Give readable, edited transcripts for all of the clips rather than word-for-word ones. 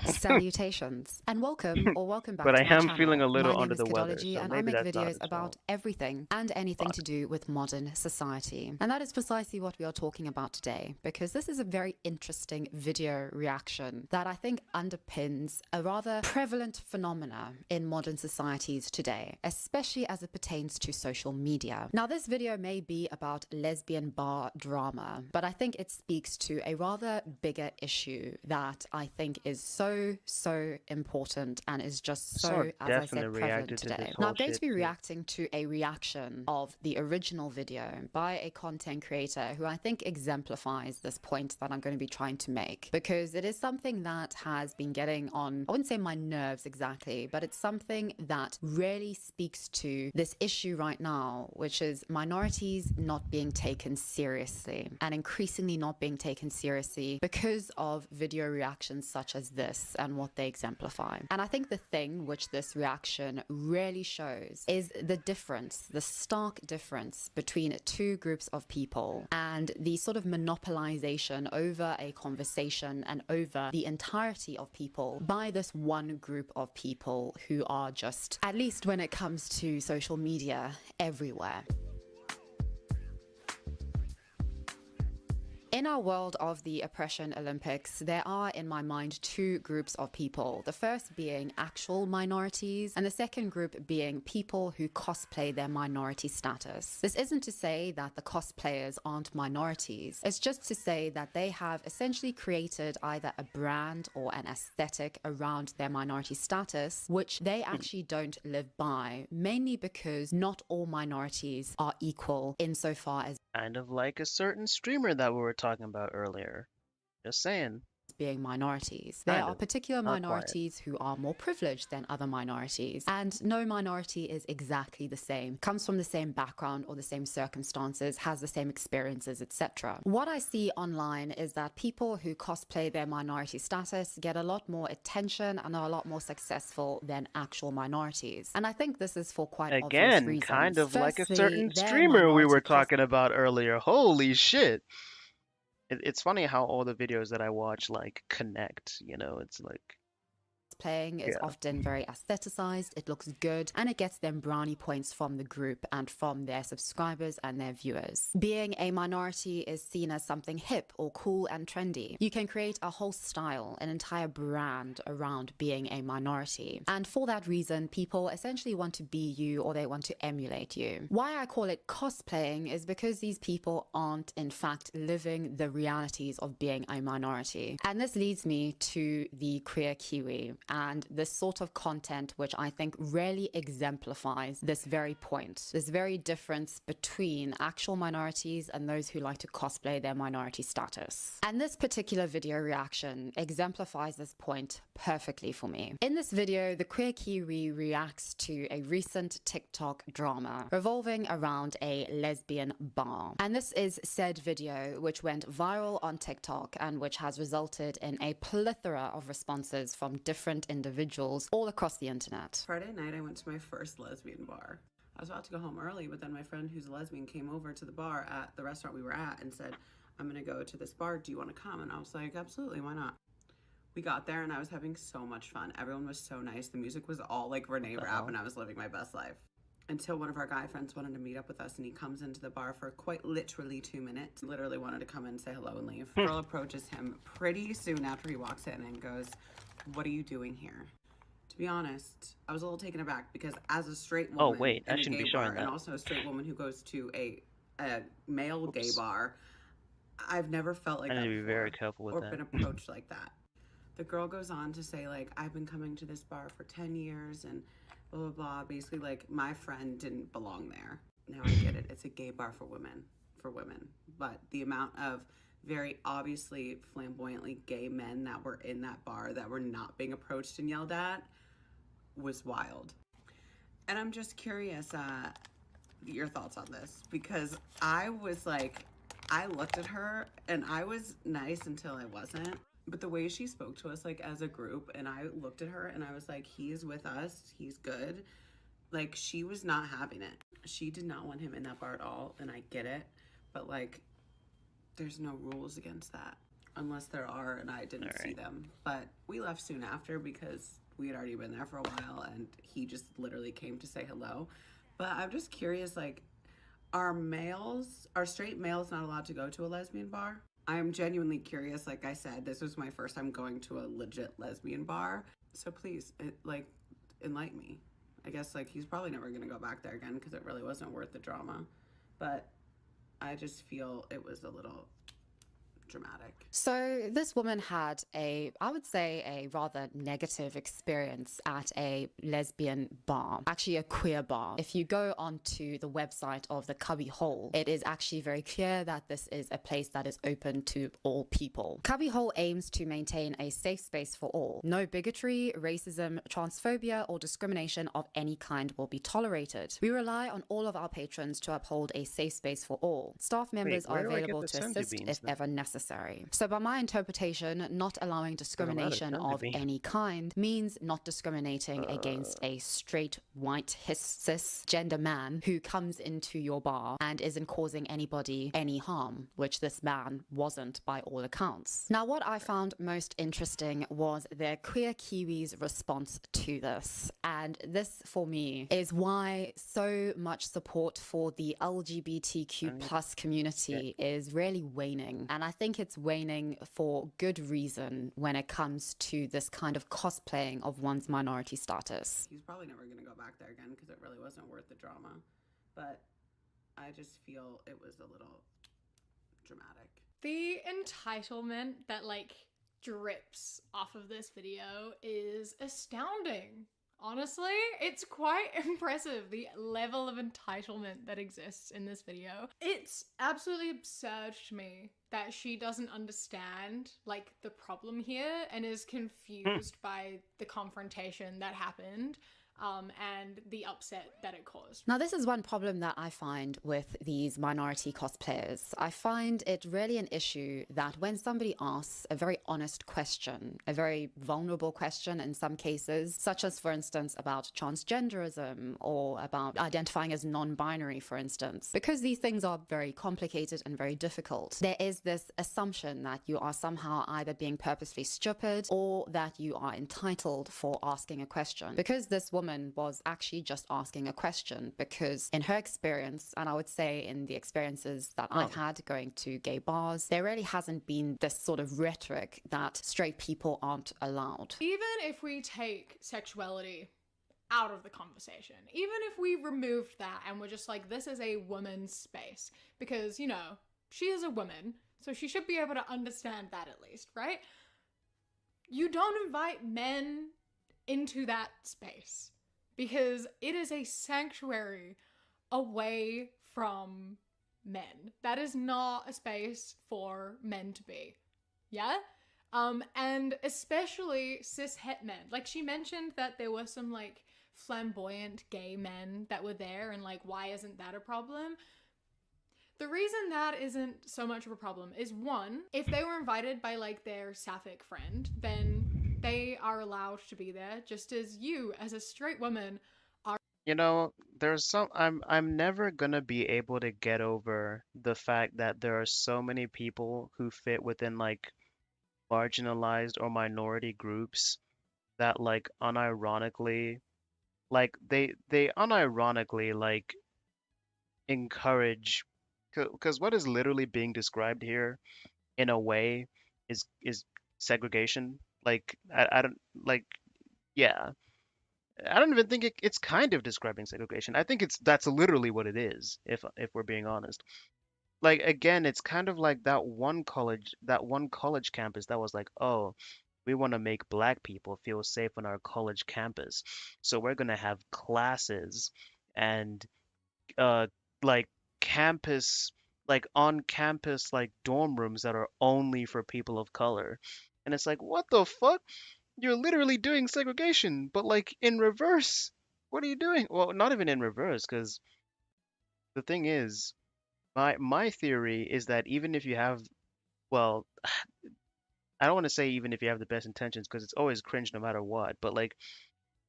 Salutations and welcome back But I to my am feeling channel. a My little name under is the weather, Kidology so and I maybe make that's not videos his about fault. everything and anything to But do with modern society. And that is precisely what we are talking about today, because this is a very interesting video reaction that I think underpins a rather prevalent phenomena in modern societies today, especially as it pertains to social media. Now, this video may be about lesbian bar drama, but I think it speaks to a rather bigger issue that I think is so important and is just so so, as I definitely said, prevalent reacted to this today. Now, whole I'm going to shit be too. reacting to a reaction of the original video by a content creator who I think exemplifies this point that I'm going to be trying to make, because it is something that has been getting on, I wouldn't say my nerves exactly, but it's something that really speaks to this issue right now, which is minorities not being taken seriously and increasingly not being taken seriously because of video reactions such as this and what they exemplify. And I think the thing which this reaction really shows is the difference, the stark difference between two groups of people and the sort of monopolization over a conversation and over the entirety of people by this one group of people who are just, at least when it comes to social media, everywhere. In our world of the oppression Olympics, there are, in my mind, two groups of people. The first being actual minorities, and the second group being people who cosplay their minority status. This isn't to say that the cosplayers aren't minorities. It's just to say that they have essentially created either a brand or an aesthetic around their minority status, which they actually don't live by, mainly because not all minorities are equal insofar as Kind of like a certain streamer that we were talking about earlier. Just saying. being minorities. There Kind are of. particular Not quite. minorities who are more privileged than other minorities, and no minority is exactly the same, comes from the same background or the same circumstances, has the same experiences, etc. What I see online is that people who cosplay their minority status get a lot more attention and are a lot more successful than actual minorities. And I think this is for quite obvious Again, kind reasons. of like a Firstly, certain their streamer we minority were cosplay talking about earlier. Holy shit. It's funny how all the videos that I watch like connect, it's like, playing is yeah. often very aestheticized, it looks good, and it gets them brownie points from the group and from their subscribers and their viewers. Being a minority is seen as something hip or cool and trendy. You can create a whole style, an entire brand around being a minority. And for that reason, people essentially want to be you or they want to emulate you. Why I call it cosplaying is because these people aren't in fact living the realities of being a minority. And this leads me to the queer Kiwi and this sort of content which I think really exemplifies this very point, this very difference between actual minorities and those who like to cosplay their minority status. And this particular video reaction exemplifies this point perfectly for me. In this video, the queer Kiwi reacts to a recent TikTok drama revolving around a lesbian bar. And this is said video which went viral on TikTok and which has resulted in a plethora of responses from different individuals all across the internet. Friday night, I went to my first lesbian bar. I was about to go home early, but then my friend who's a lesbian came over to the bar at the restaurant we were at and said, I'm gonna go to this bar, do you wanna come? And I was like, absolutely, why not? We got there and I was having so much fun. Everyone was so nice. The music was all like Renee rap and I was living my best life. Until one of our guy friends wanted to meet up with us and he comes into the bar for quite literally 2 minutes. Literally wanted to come in, say hello and leave. Girl approaches him pretty soon after he walks in and goes, what are you doing here? To be honest, I was a little taken aback because as a straight Oh woman wait, I in a shouldn't gay be bar showing and that. also a straight woman who goes to a male gay Oops. bar, I've never felt like I that need to be before very careful with or that. been approached like that. The girl goes on to say, like, I've been coming to this bar for 10 years and blah, blah, blah. Basically, like, my friend didn't belong there. Now I get it. It's a gay bar for women, But the amount of very obviously flamboyantly gay men that were in that bar that were not being approached and yelled at was wild. And I'm just curious, your thoughts on this, because I was like, I looked at her and I was nice until I wasn't. But the way she spoke to us, like as a group, and I looked at her and I was like, he is with us, he's good. Like, she was not having it. She did not want him in that bar at all, and I get it. But like, there's no rules against that. unless there are and I didn't see Alright. them. But we left soon after because we had already been there for a while and he just literally came to say hello. But I'm just curious, like, are straight males not allowed to go to a lesbian bar? I'm genuinely curious. Like I said, this was my first time going to a legit lesbian bar. So please, enlighten me. I guess, like, he's probably never going to go back there again because it really wasn't worth the drama. But I just feel it was a little dramatic. So this woman had I would say, a rather negative experience at a lesbian bar, actually a queer bar. If you go onto the website of the Cubby Hole, it is actually very clear that this is a place that is open to all people. Cubby Hole aims to maintain a safe space for all. No bigotry, racism, transphobia, or discrimination of any kind will be tolerated. We rely on all of our patrons to uphold a safe space for all. Staff members are where do I get available the to senzu assist beans if then? ever necessary. So by my interpretation, not allowing discrimination senzu of bean. any kind means not discriminating against a straight, white, cisgender man who comes into your bar and isn't causing anybody any harm, which this man wasn't by all accounts. Now, what I found most interesting was their queer Kiwis' response to this. And this, for me, is why so much support for the LGBTQ plus community is really waning. And I think it's waning for good reason when it comes to this kind of cosplaying of one's minority status. He's probably never going to go back there again because it really wasn't worth the drama. But I just feel it was a little dramatic. The entitlement that, like, drips off of this video is astounding. Honestly, it's quite impressive, the level of entitlement that exists in this video. It's absolutely absurd to me that she doesn't understand, like, the problem here and is confused by the confrontation that happened. And the upset that it caused. Now, this is one problem that I find with these minority cosplayers. I find it really an issue that when somebody asks a very honest question, a very vulnerable question in some cases, such as, for instance, about transgenderism or about identifying as non-binary, for instance, because these things are very complicated and very difficult, there is this assumption that you are somehow either being purposely stupid or that you are entitled for asking a question. Because this woman was actually just asking a question, because in her experience, and I would say in the experiences that I've had going to gay bars, there really hasn't been this sort of rhetoric that straight people aren't allowed. Even if we take sexuality out of the conversation, even if we removed that and we're just like, this is a woman's space, because, you know, she is a woman, so she should be able to understand that at least, right? You don't invite men into that space because it is a sanctuary away from men. That is not a space for men to be. Yeah? And especially cis-het men. Like, she mentioned that there were some, like, flamboyant gay men that were there, and, like, why isn't that a problem? The reason that isn't so much of a problem is, one, if they were invited by, like, their sapphic friend, then they are allowed to be there, just as you, as a straight woman, are. You know, I'm never gonna be able to get over the fact that there are so many people who fit within, like, marginalized or minority groups that, like, unironically, like, they unironically, like, encourage, because what is literally being described here in a way is segregation. Like, I don't, like, yeah, I don't even think it's kind of describing segregation. I think that's literally what it is, if we're being honest. Like, again, it's kind of like that one college campus that was like, oh, we want to make black people feel safe on our college campus, so we're gonna have classes and uh like campus like on campus like dorm rooms that are only for people of color. And it's like, what the fuck? You're literally doing segregation, but, like, in reverse. What are you doing? Well, not even in reverse, because the thing is, my theory is that even if you have, well, I don't want to say even if you have the best intentions, because it's always cringe no matter what, but, like,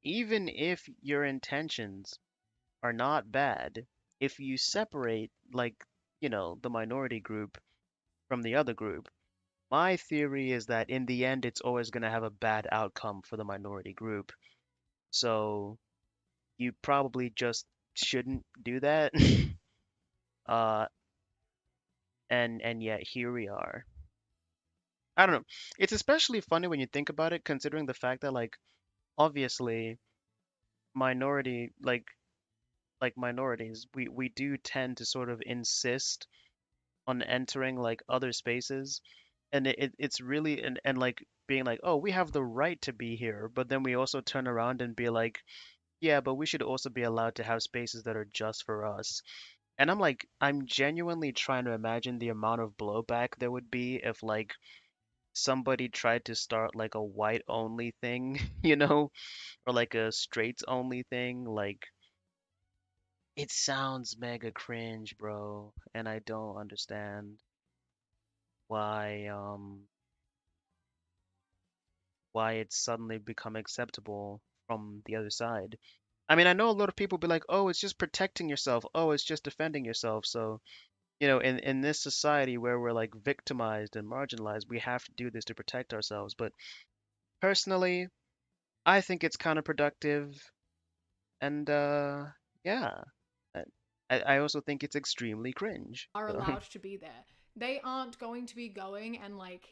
even if your intentions are not bad, if you separate, like, the minority group from the other group, my theory is that in the end, it's always going to have a bad outcome for the minority group. So you probably just shouldn't do that. Uh, and yet here we are. I don't know. It's especially funny when you think about it, considering the fact that like obviously minority like minorities, we do tend to sort of insist on entering like other spaces, and it's really and like being like, oh, we have the right to be here, but then we also turn around and be like, yeah, but we should also be allowed to have spaces that are just for us. And I'm like, I'm genuinely trying to imagine the amount of blowback there would be if like somebody tried to start like a white only thing, or like a straights only thing. Like it sounds mega cringe, bro, and I don't understand why why it's suddenly become acceptable from the other side. I mean, I know a lot of people be like, "Oh, it's just protecting yourself. Oh, it's just defending yourself." So, in this society where we're like victimized and marginalized, we have to do this to protect ourselves. But personally, I think it's counterproductive, and yeah, I, I also think it's extremely cringe. Are So, allowed to be there. They aren't going to be going and like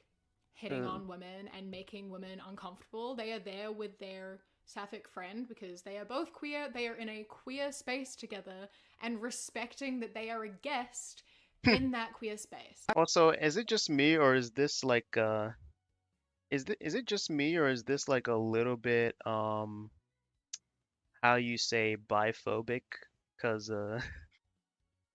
hitting uh, on women and making women uncomfortable. They are there with their sapphic friend because they are both queer. They are in a queer space together and respecting that they are a guest in that queer space. also, is it just me or is this like is it just me or is this like a little bit how you say biphobic? Because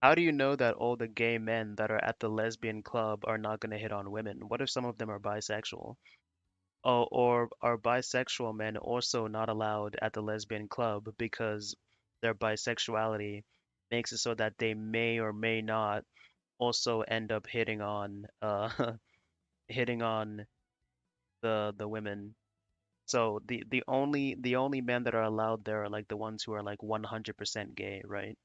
how do you know that all the gay men that are at the lesbian club are not going to hit on women? What if some of them are bisexual? Oh, or are bisexual men also not allowed at the lesbian club because their bisexuality makes it so that they may or may not also end up hitting on hitting on the women. So the only men that are allowed there are like the ones who are like 100% gay, right?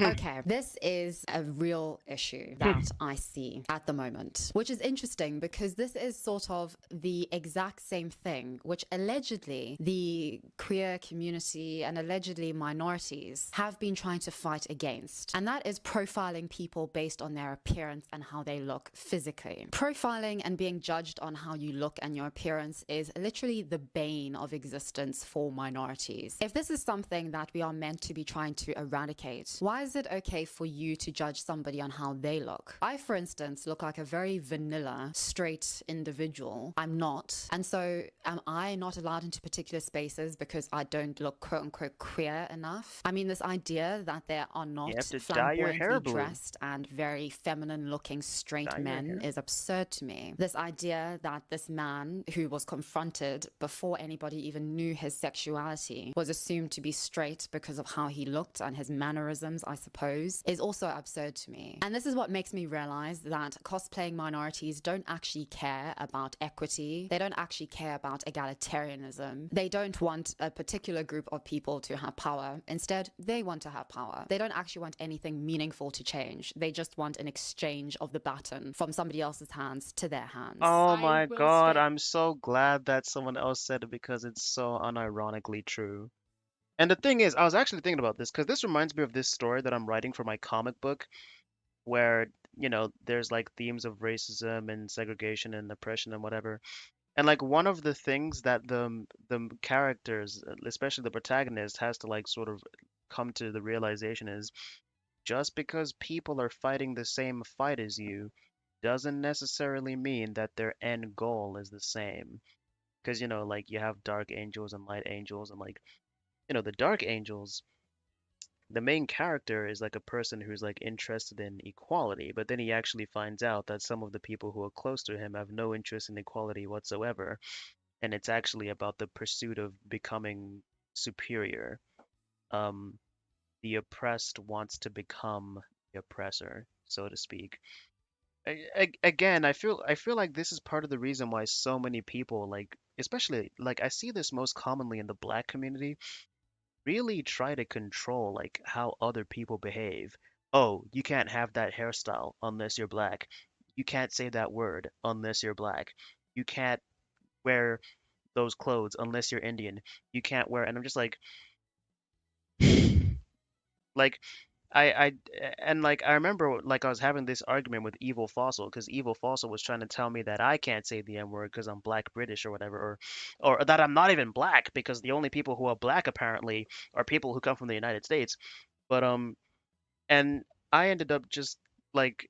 Okay, this is a real issue that I see at the moment, which is interesting because this is sort of the exact same thing which allegedly the queer community and allegedly minorities have been trying to fight against. And that is profiling people based on their appearance and how they look physically. Profiling and being judged on how you look and your appearance is literally the bane of existence for minorities. If this is something that we are meant to be trying to eradicate, why is it okay for you to judge somebody on how they look? I, for instance, look like a very vanilla, straight individual. I'm not. And so am I not allowed into particular spaces because I don't look quote unquote queer enough? I mean, this idea that there are You not have to dye your hair flamboyantly blue. dressed and very feminine looking straight Dye your men hair. is absurd to me. This idea that this man who was confronted before anybody even knew his sexuality was assumed to be straight because of how he looked and his mannerisms, I suppose, is also absurd to me. And this is what makes me realize that cosplaying minorities don't actually care about equity. They don't actually care about egalitarianism. They don't want a particular group of people to have power. Instead, they want to have power. They don't actually want anything meaningful to change. They just want an exchange of the baton from somebody else's hands to their hands. Oh I my will God, say I'm so glad that someone else said it because it's so unironically true. And the thing is, I was actually thinking about this because this reminds me of this story that I'm writing for my comic book where, there's like themes of racism and segregation and oppression and whatever. And like one of the things that the characters, especially the protagonist, has to like sort of come to the realization is just because people are fighting the same fight as you doesn't necessarily mean that their end goal is the same. Because, like you have dark angels and light angels, and like, the dark angels, the main character is like a person who's like interested in equality, but then he actually finds out that some of the people who are close to him have no interest in equality whatsoever, and it's actually about the pursuit of becoming superior. Um, the oppressed wants to become the oppressor, so to speak. Again, I feel like this is part of the reason why so many people like, especially like I see this most commonly in the black community, really try to control like how other people behave. Oh, you can't have that hairstyle unless you're black. you can't say that word unless you're black. You can't wear those clothes unless you're Indian. You can't wear, and I'm just like I and like I remember like I was having this argument with Evil Fossil because Evil Fossil was trying to tell me that I can't say the N word because I'm black British or whatever, or that I'm not even black because the only people who are black apparently are people who come from the United States. But and I ended up just like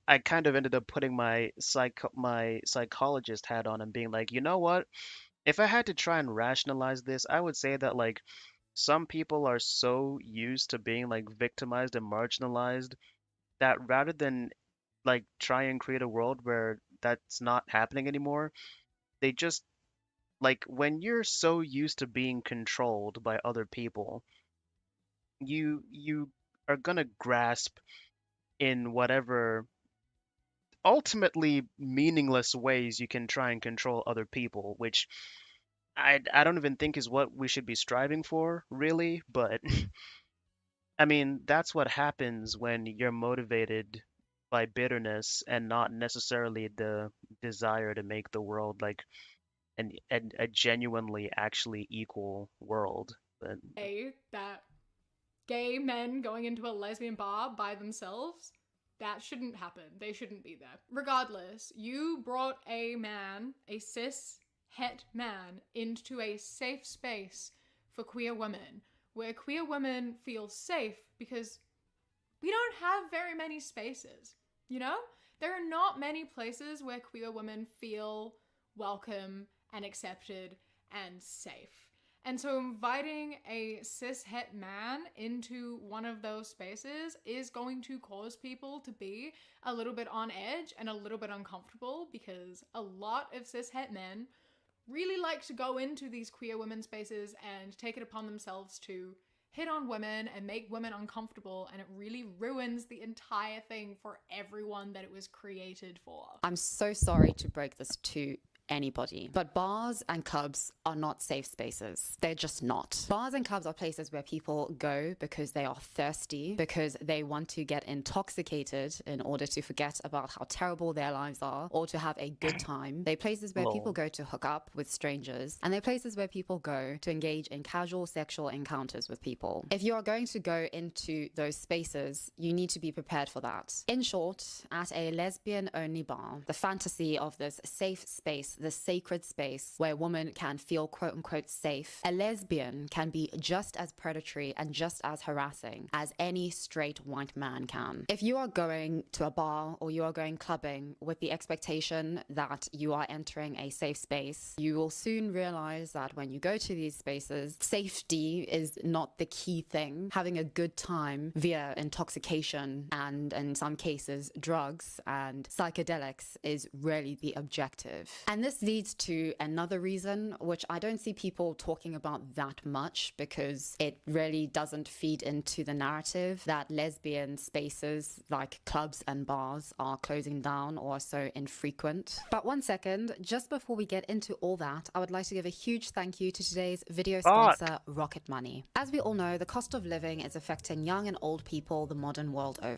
I kind of ended up putting my psychologist hat on and being like, you know what? If I had to try and rationalize this, I would say that like some people are so used to being like victimized and marginalized that rather than like try and create a world where that's not happening anymore, they just like when you're so used to being controlled by other people, you are gonna grasp in whatever ultimately meaningless ways you can try and control other people, which I don't even think is what we should be striving for, really, but I mean, that's what happens when you're motivated by bitterness and not necessarily the desire to make the world like a genuinely actually equal world. But That gay men going into a lesbian bar by themselves, that shouldn't happen. They shouldn't be there. Regardless, you brought a man, a cis het man, into a safe space for queer women, where queer women feel safe because we don't have very many spaces, you know? There are not many places where queer women feel welcome and accepted and safe. And so inviting a cis het man into one of those spaces is going to cause people to be a little bit on edge and a little bit uncomfortable because a lot of cis het men really like to go into these queer women spaces and take it upon themselves to hit on women and make women uncomfortable, and it really ruins the entire thing for everyone that it was created for. I'm so sorry to break this to anybody, but bars and clubs are not safe spaces. They're just not. Bars and clubs are places where people go because they are thirsty, because they want to get intoxicated in order to forget about how terrible their lives are or to have a good time. They're places where people lol. go to hook up with strangers, and they're places where people go to engage in casual sexual encounters with people. If you are going to go into those spaces, you need to be prepared for that. In short, at a lesbian-only bar, the fantasy of this safe space, the sacred space where women can feel quote unquote safe, a lesbian can be just as predatory and just as harassing as any straight white man can. If you are going to a bar or you are going clubbing with the expectation that you are entering a safe space, you will soon realize that when you go to these spaces, safety is not the key thing. Having a good time via intoxication and, in some cases, drugs and psychedelics is really the objective. And this leads to another reason, which I don't see people talking about that much because it really doesn't feed into the narrative that lesbian spaces like clubs and bars are closing down or are so infrequent. But one second, just before we get into all that, I would like to give a huge thank you to today's video sponsor, Rocket Money. As we all know, the cost of living is affecting young and old people the modern world over.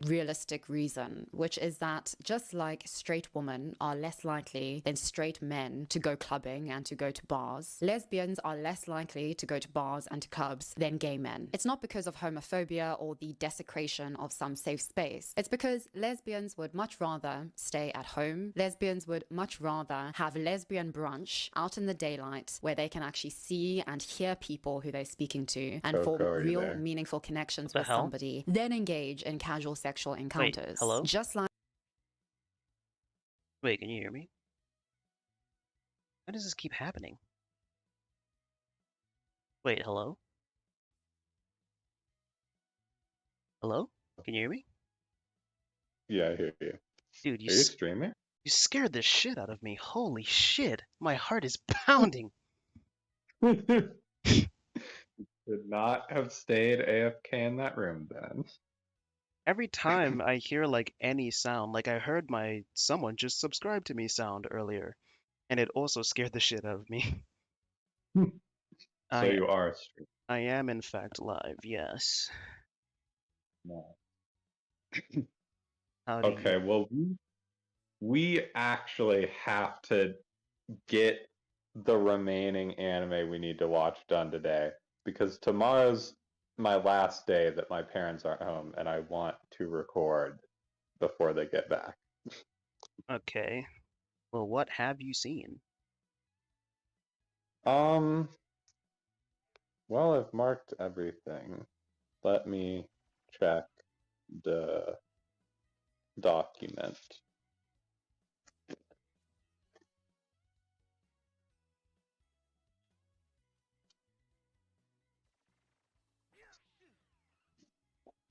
Realistic reason, which is that just like straight women are less likely than straight men to go clubbing and to go to bars, lesbians are less likely to go to bars and to clubs than gay men. It's not because of homophobia or the desecration of some safe space. It's because lesbians would much rather stay at home. Lesbians would much rather have lesbian brunch out in the daylight where they can actually see and hear people who they're speaking to and form real, meaningful connections with somebody, then engage in casual sexual encounters. Wait, hello? Just like Wait, can you hear me? Why does this keep happening? Wait, hello? Hello? Can you hear me? Yeah, I hear you. Dude, Are you streaming? you scared the shit out of me. Holy shit. My heart is pounding. Should not have stayed AFK in that room then. Every time I hear like any sound, like I heard my someone just subscribed to me sound earlier, and it also scared the shit out of me. So I you are streaming. I am in fact live, yes. No. Howdy. Okay, well, we we actually have to get the remaining anime we need to watch done today, because tomorrow's my last day that my parents aren't home, and I want to record before they get back. Okay. Well, what have you seen? Well, I've marked everything. Let me check the document.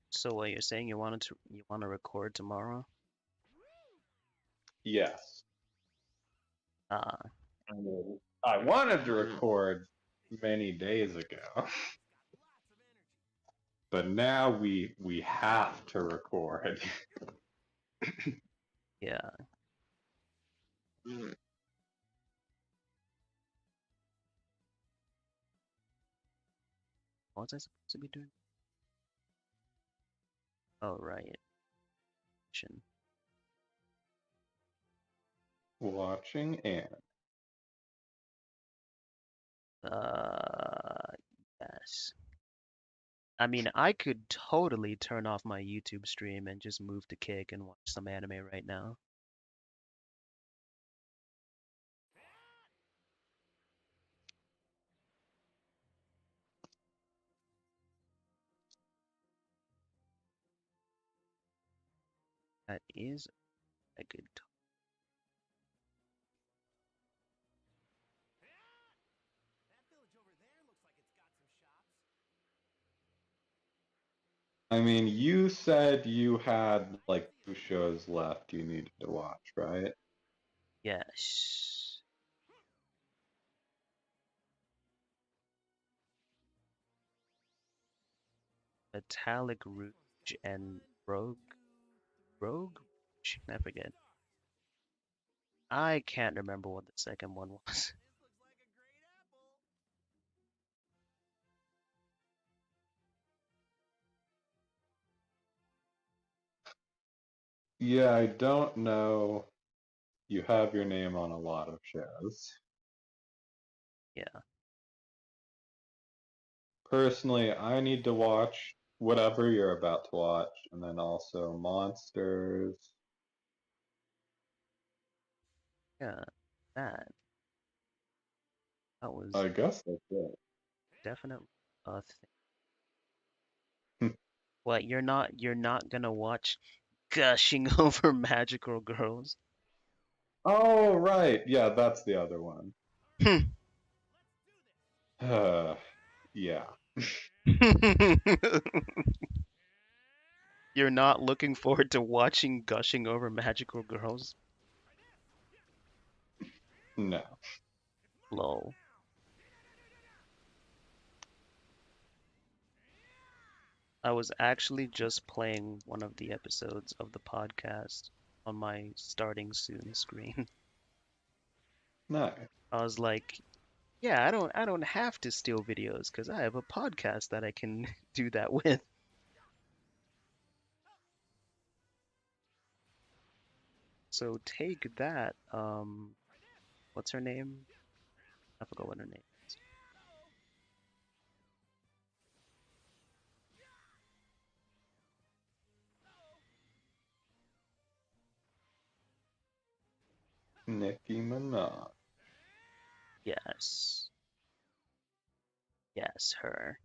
So what you're saying you want to record tomorrow? Yes. Ah, I wanted to record many days ago, but now we have to record. yeah. What was I supposed to be doing? Oh, right. Mission. Watching and Yes. I mean, I could totally turn off my YouTube stream and just move to Kick and watch some anime right now. That is a good. I mean, you said you had like 2 shows left you needed to watch, right? Yes. Metallic Rouge and Rogue. Rogue? Rouge? I forget. I can't remember what the second one was. Yeah, I don't know. You have your name on a lot of shows. Yeah. Personally, I need to watch whatever you're about to watch, and then also Monsters. Yeah. That. That was I guess that's it. definitely a thing. Hmm. What, you're not gonna watch Gushing Over Magical Girls? Oh, right. Yeah, that's the other one. Hmm. Yeah. You're not looking forward to watching Gushing Over Magical Girls? No. Lol. I was actually just playing one of the episodes of the podcast on my starting soon screen. No. I was like, yeah, I don't have to steal videos because I have a podcast that I can do that with. So take that. What's her name? I forgot what her name is. Nicki Minaj. Yes. Yes, her.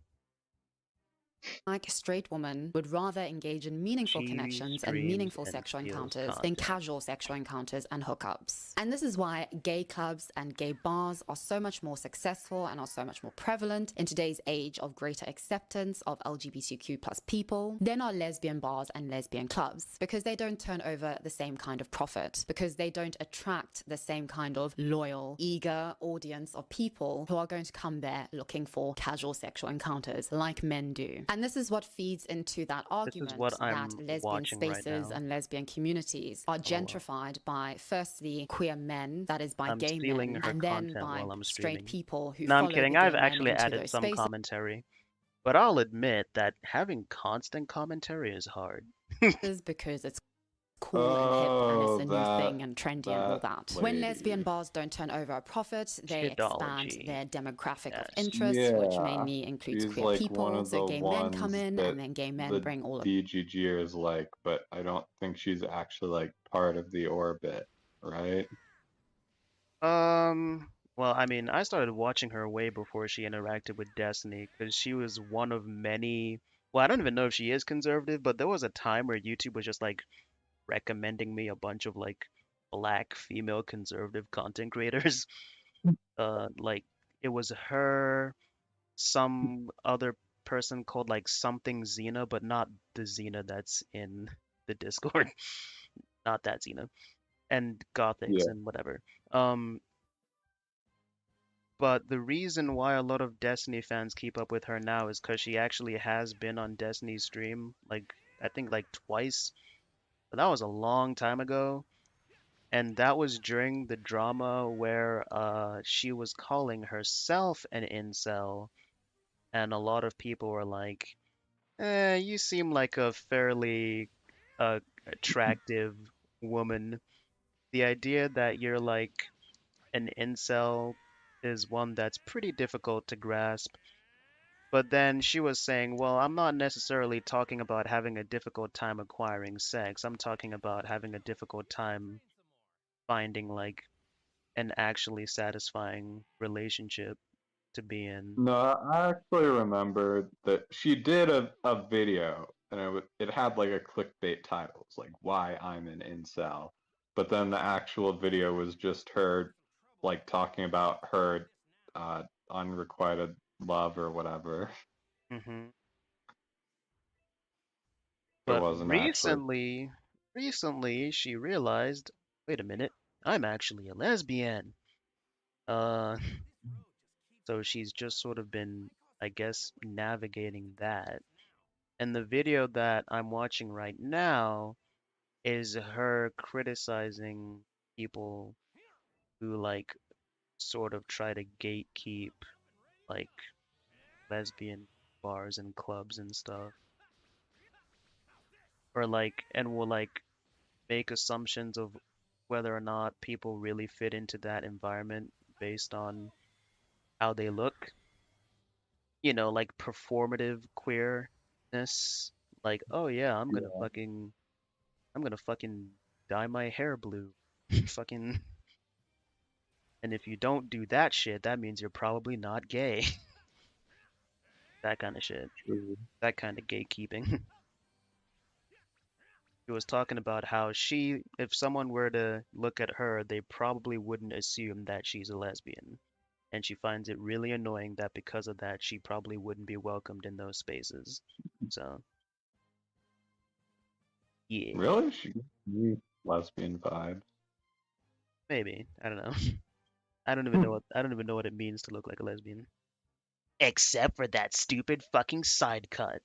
Like a straight woman would rather engage in meaningful She connections and streams meaningful and sexual steals encounters than content. casual sexual encounters and hookups. And this is why gay clubs and gay bars are so much more successful and are so much more prevalent in today's age of greater acceptance of LGBTQ plus people than are lesbian bars and lesbian clubs, because they don't turn over the same kind of profit, because they don't attract the same kind of loyal, eager audience of people who are going to come there looking for casual sexual encounters like men do. And this is what feeds into that argument what that I'm lesbian watching right spaces now. and lesbian communities are gentrified by, firstly, queer men, that is by I'm gay stealing men, her and then content by while I'm straight streaming. people who No, I'm follow kidding. the I've gay men actually into added those some spaces. commentary. But I'll admit that having constant commentary is hard. Because it's cool and hip and it's a new Oh, thing and trendy and all that. When lesbian lady. bars don't turn over a profit, they expand Kidology. their demographic of Yes. interests, which Yeah, mainly includes she's queer like one people. of So the gay men come ones in, that and then gay men the bring all of DGGers like, but I don't think she's actually like part of the orbit, right? Well, I mean, I started watching her way before she interacted with Destiny because she was one of many. Well, I don't even know if she is conservative, but there was a time where YouTube was just like recommending me a bunch of like black female conservative content creators. Like it was her, some other person called like something Xena, but not the Xena that's in the Discord, not that Xena, and Gothics Yeah. and whatever. Um, but the reason why a lot of Destiny fans keep up with her now is because she actually has been on Destiny's stream, like I think like twice, but that was a long time ago. And that was during the drama where she was calling herself an incel, and a lot of people were like, you seem like a fairly attractive woman. The idea that you're like an incel is one that's pretty difficult to grasp. But then she was saying, well, I'm not necessarily talking about having a difficult time acquiring sex. I'm talking about having a difficult time finding like an actually satisfying relationship to be in. No, I actually remember that she did a video and it had like a clickbait title. It's like why I'm an incel. But then the actual video was just her like talking about her unrequited love or whatever. hmm It But wasn't actually. recently she realized, wait a minute, I'm actually a lesbian. Uh, so she's just sort of been, I guess, navigating that. And the video that I'm watching right now is her criticizing people who like sort of try to gatekeep like lesbian bars and clubs and stuff. Or like and will like make assumptions of whether or not people really fit into that environment based on how they look. You know, like performative queerness. Like, oh yeah, Yeah. I'm gonna fucking dye my hair blue. Fucking and if you don't do that shit, that means you're probably not gay. That kind of shit. True. That kind of gatekeeping. He was talking about how she, if someone were to look at her, they probably wouldn't assume that she's a lesbian. And she finds it really annoying that because of that, she probably wouldn't be welcomed in those spaces. So, yeah, Really? She gives me lesbian vibes. maybe. I don't know. I don't even know what it means to look like a lesbian. Except for that stupid fucking side cut.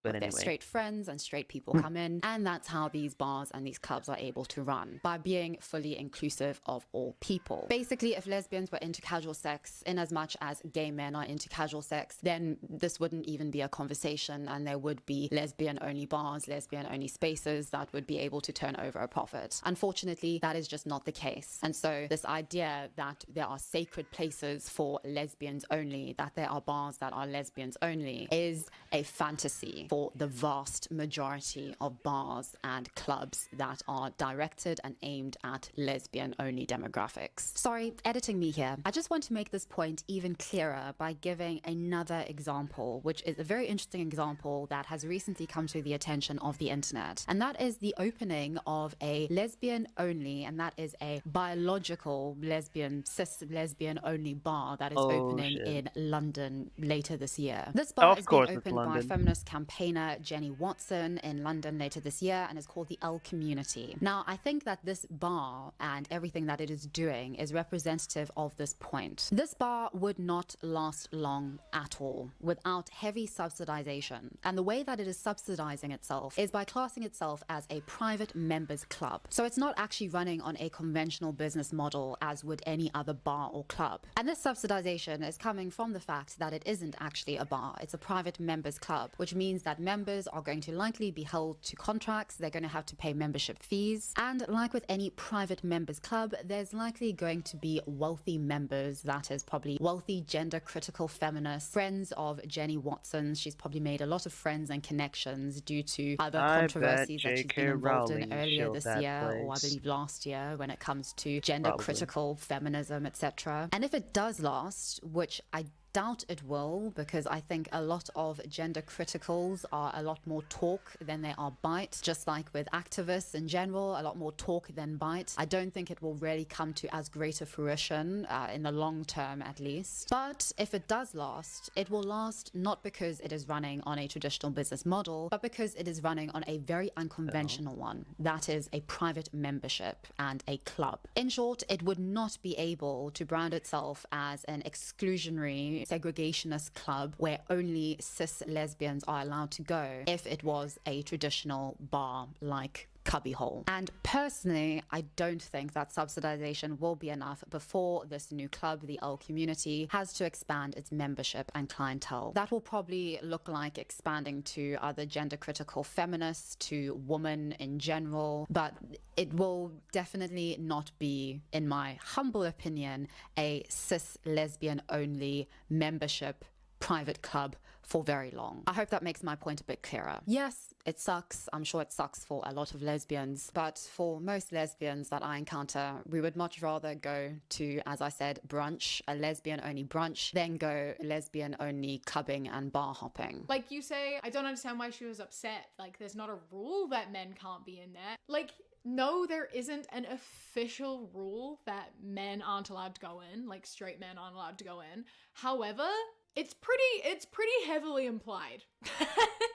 But their anyway. straight friends, and straight people come in, and that's how these bars and these clubs are able to run, by being fully inclusive of all people. Basically, if lesbians were into casual sex in as much as gay men are into casual sex, then this wouldn't even be a conversation, and there would be lesbian only bars, lesbian only spaces that would be able to turn over a profit. Unfortunately, that is just not the case. And so this idea that there are sacred places for lesbians only, that there are bars that are lesbians only, is a fantasy for the vast majority of bars and clubs that are directed and aimed at lesbian-only demographics. Sorry, editing me here. I just want to make this point even clearer by giving another example, which is a very interesting example that has recently come to the attention of the internet. And that is the opening of a lesbian-only, and that is a biological lesbian, cis lesbian-only bar that is opening in London later this year. This bar is being opened by feminist campaigner Jenny Watson in London later this year, and is called the L Community. Now, I think that this bar and everything that it is doing is representative of this point. This bar would not last long at all without heavy subsidization, and the way that it is subsidizing itself is by classing itself as a private members club. So it's not actually running on a conventional business model as would any other bar or club. And this subsidization is coming from the fact that it isn't actually a bar, it's a private members club, which means that that members are going to likely be held to contracts, they're going to have to pay membership fees, and like with any private members club, there's likely going to be wealthy members, that is probably wealthy gender critical feminists, friends of Jenny Watson. She's probably made a lot of friends and connections due to other controversies that she's been involved in earlier this year, or I believe last year, when it comes to gender critical feminism, etc. And if it does last, which I doubt it will, because I think a lot of gender criticals are a lot more talk than they are bite, just like with activists in general, a lot more talk than bite. I don't think it will really come to as great a fruition in the long term, at least. But if it does last, it will last not because it is running on a traditional business model, but because it is running on a very unconventional one, that is a private membership and a club. In short, it would not be able to brand itself as an exclusionary segregationist club where only cis lesbians are allowed to go if it was a traditional bar like cubbyhole. And personally, I don't think that subsidization will be enough before this new club, the L Community, has to expand its membership and clientele. That will probably look like expanding to other gender critical feminists, to women in general, but it will definitely not be, in my humble opinion, a cis lesbian only membership private club for very long. I hope that makes my point a bit clearer. Yes, it sucks. I'm sure it sucks for a lot of lesbians, but for most lesbians that I encounter, we would much rather go to, as I said, brunch, a lesbian only brunch, than go lesbian only clubbing and bar hopping. Like you say, I don't understand why she was upset. Like, there's not a rule that men can't be in there. Like, no, there isn't an official rule that men aren't allowed to go in, like straight men aren't allowed to go in. However, it's pretty heavily implied.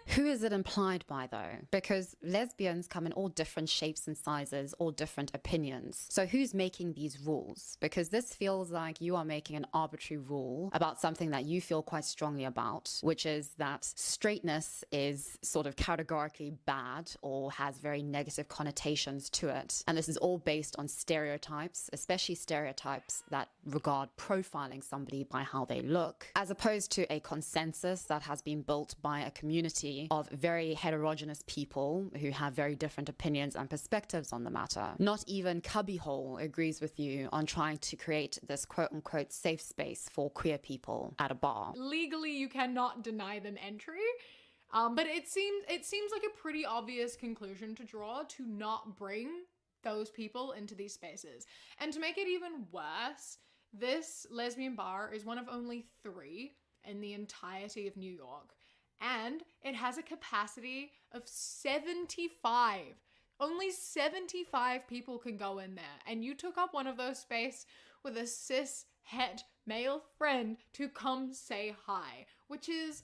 Who is it implied by, though? Because lesbians come in all different shapes and sizes, all different opinions. So who's making these rules? Because this feels like you are making an arbitrary rule about something that you feel quite strongly about, which is that straightness is sort of categorically bad or has very negative connotations to it. And this is all based on stereotypes, especially stereotypes that regard profiling somebody by how they look, as opposed to a consensus that has been built by a community of very heterogeneous people who have very different opinions and perspectives on the matter. Not even Cubbyhole agrees with you on trying to create this quote-unquote safe space for queer people at a bar. Legally, you cannot deny them entry, but it seems like a pretty obvious conclusion to draw to not bring those people into these spaces. And to make it even worse, this lesbian bar is one of only 3 in the entirety of New York. And it has a capacity of 75. Only 75 people can go in there. And you took up one of those space with a cis het male friend to come say hi, which is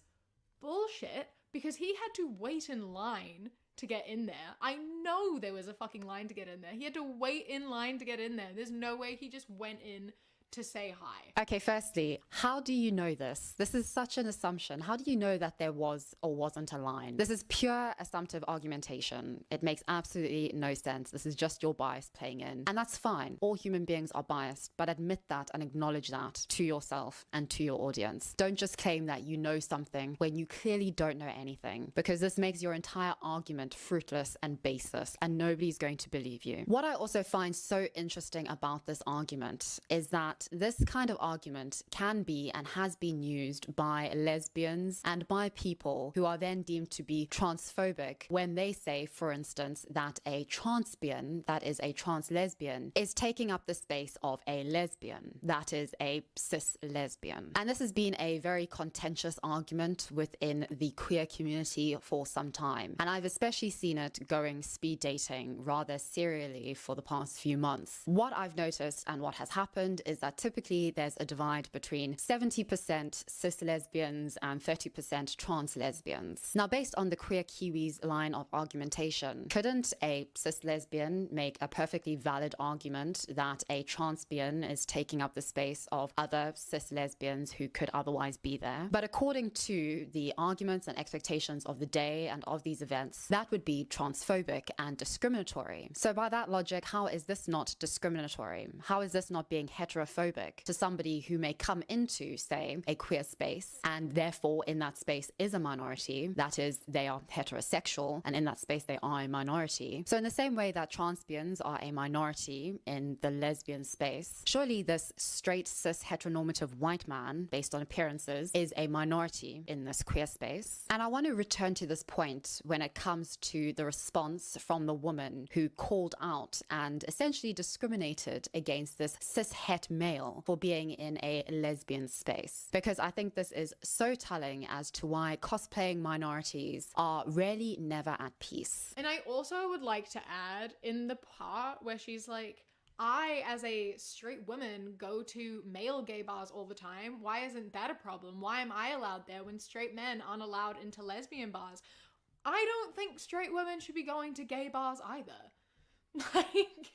bullshit because he had to wait in line to get in there. I know there was a fucking line to get in there. He had to wait in line to get in there. There's no way he just went in to say hi. Okay, firstly, how do you know this? This is such an assumption. How do you know that there was or wasn't a line? This is pure assumptive argumentation. It makes absolutely no sense. This is just your bias playing in. And that's fine. All human beings are biased, but admit that and acknowledge that to yourself and to your audience. Don't just claim that you know something when you clearly don't know anything, because this makes your entire argument fruitless and baseless, and nobody's going to believe you. What I also find so interesting about this argument is that this kind of argument can be and has been used by lesbians and by people who are then deemed to be transphobic when they say, for instance, that a transbian, that is a trans lesbian, is taking up the space of a lesbian, that is a cis lesbian. And this has been a very contentious argument within the queer community for some time. And I've especially seen it going speed dating rather serially for the past few months. What I've noticed and what has happened is that typically there's a divide between 70% cis lesbians and 30% trans lesbians. Now, based on the Queer Kiwis line of argumentation, couldn't a cis lesbian make a perfectly valid argument that a transbian is taking up the space of other cis lesbians who could otherwise be there? But according to the arguments and expectations of the day and of these events, that would be transphobic and discriminatory. So by that logic, how is this not discriminatory? How is this not being heterophobic homophobic to somebody who may come into, say, a queer space, and therefore in that space is a minority. That is, they are heterosexual, and in that space they are a minority. So in the same way that transbians are a minority in the lesbian space, surely this straight, cis, heteronormative white man, based on appearances, is a minority in this queer space. And I want to return to this point when it comes to the response from the woman who called out and essentially discriminated against this cis-het male for being in a lesbian space. Because I think this is so telling as to why cosplaying minorities are rarely never at peace. And I also would like to add, in the part where she's like, I, as a straight woman, go to male gay bars all the time. Why isn't that a problem? Why am I allowed there when straight men aren't allowed into lesbian bars? I don't think straight women should be going to gay bars either.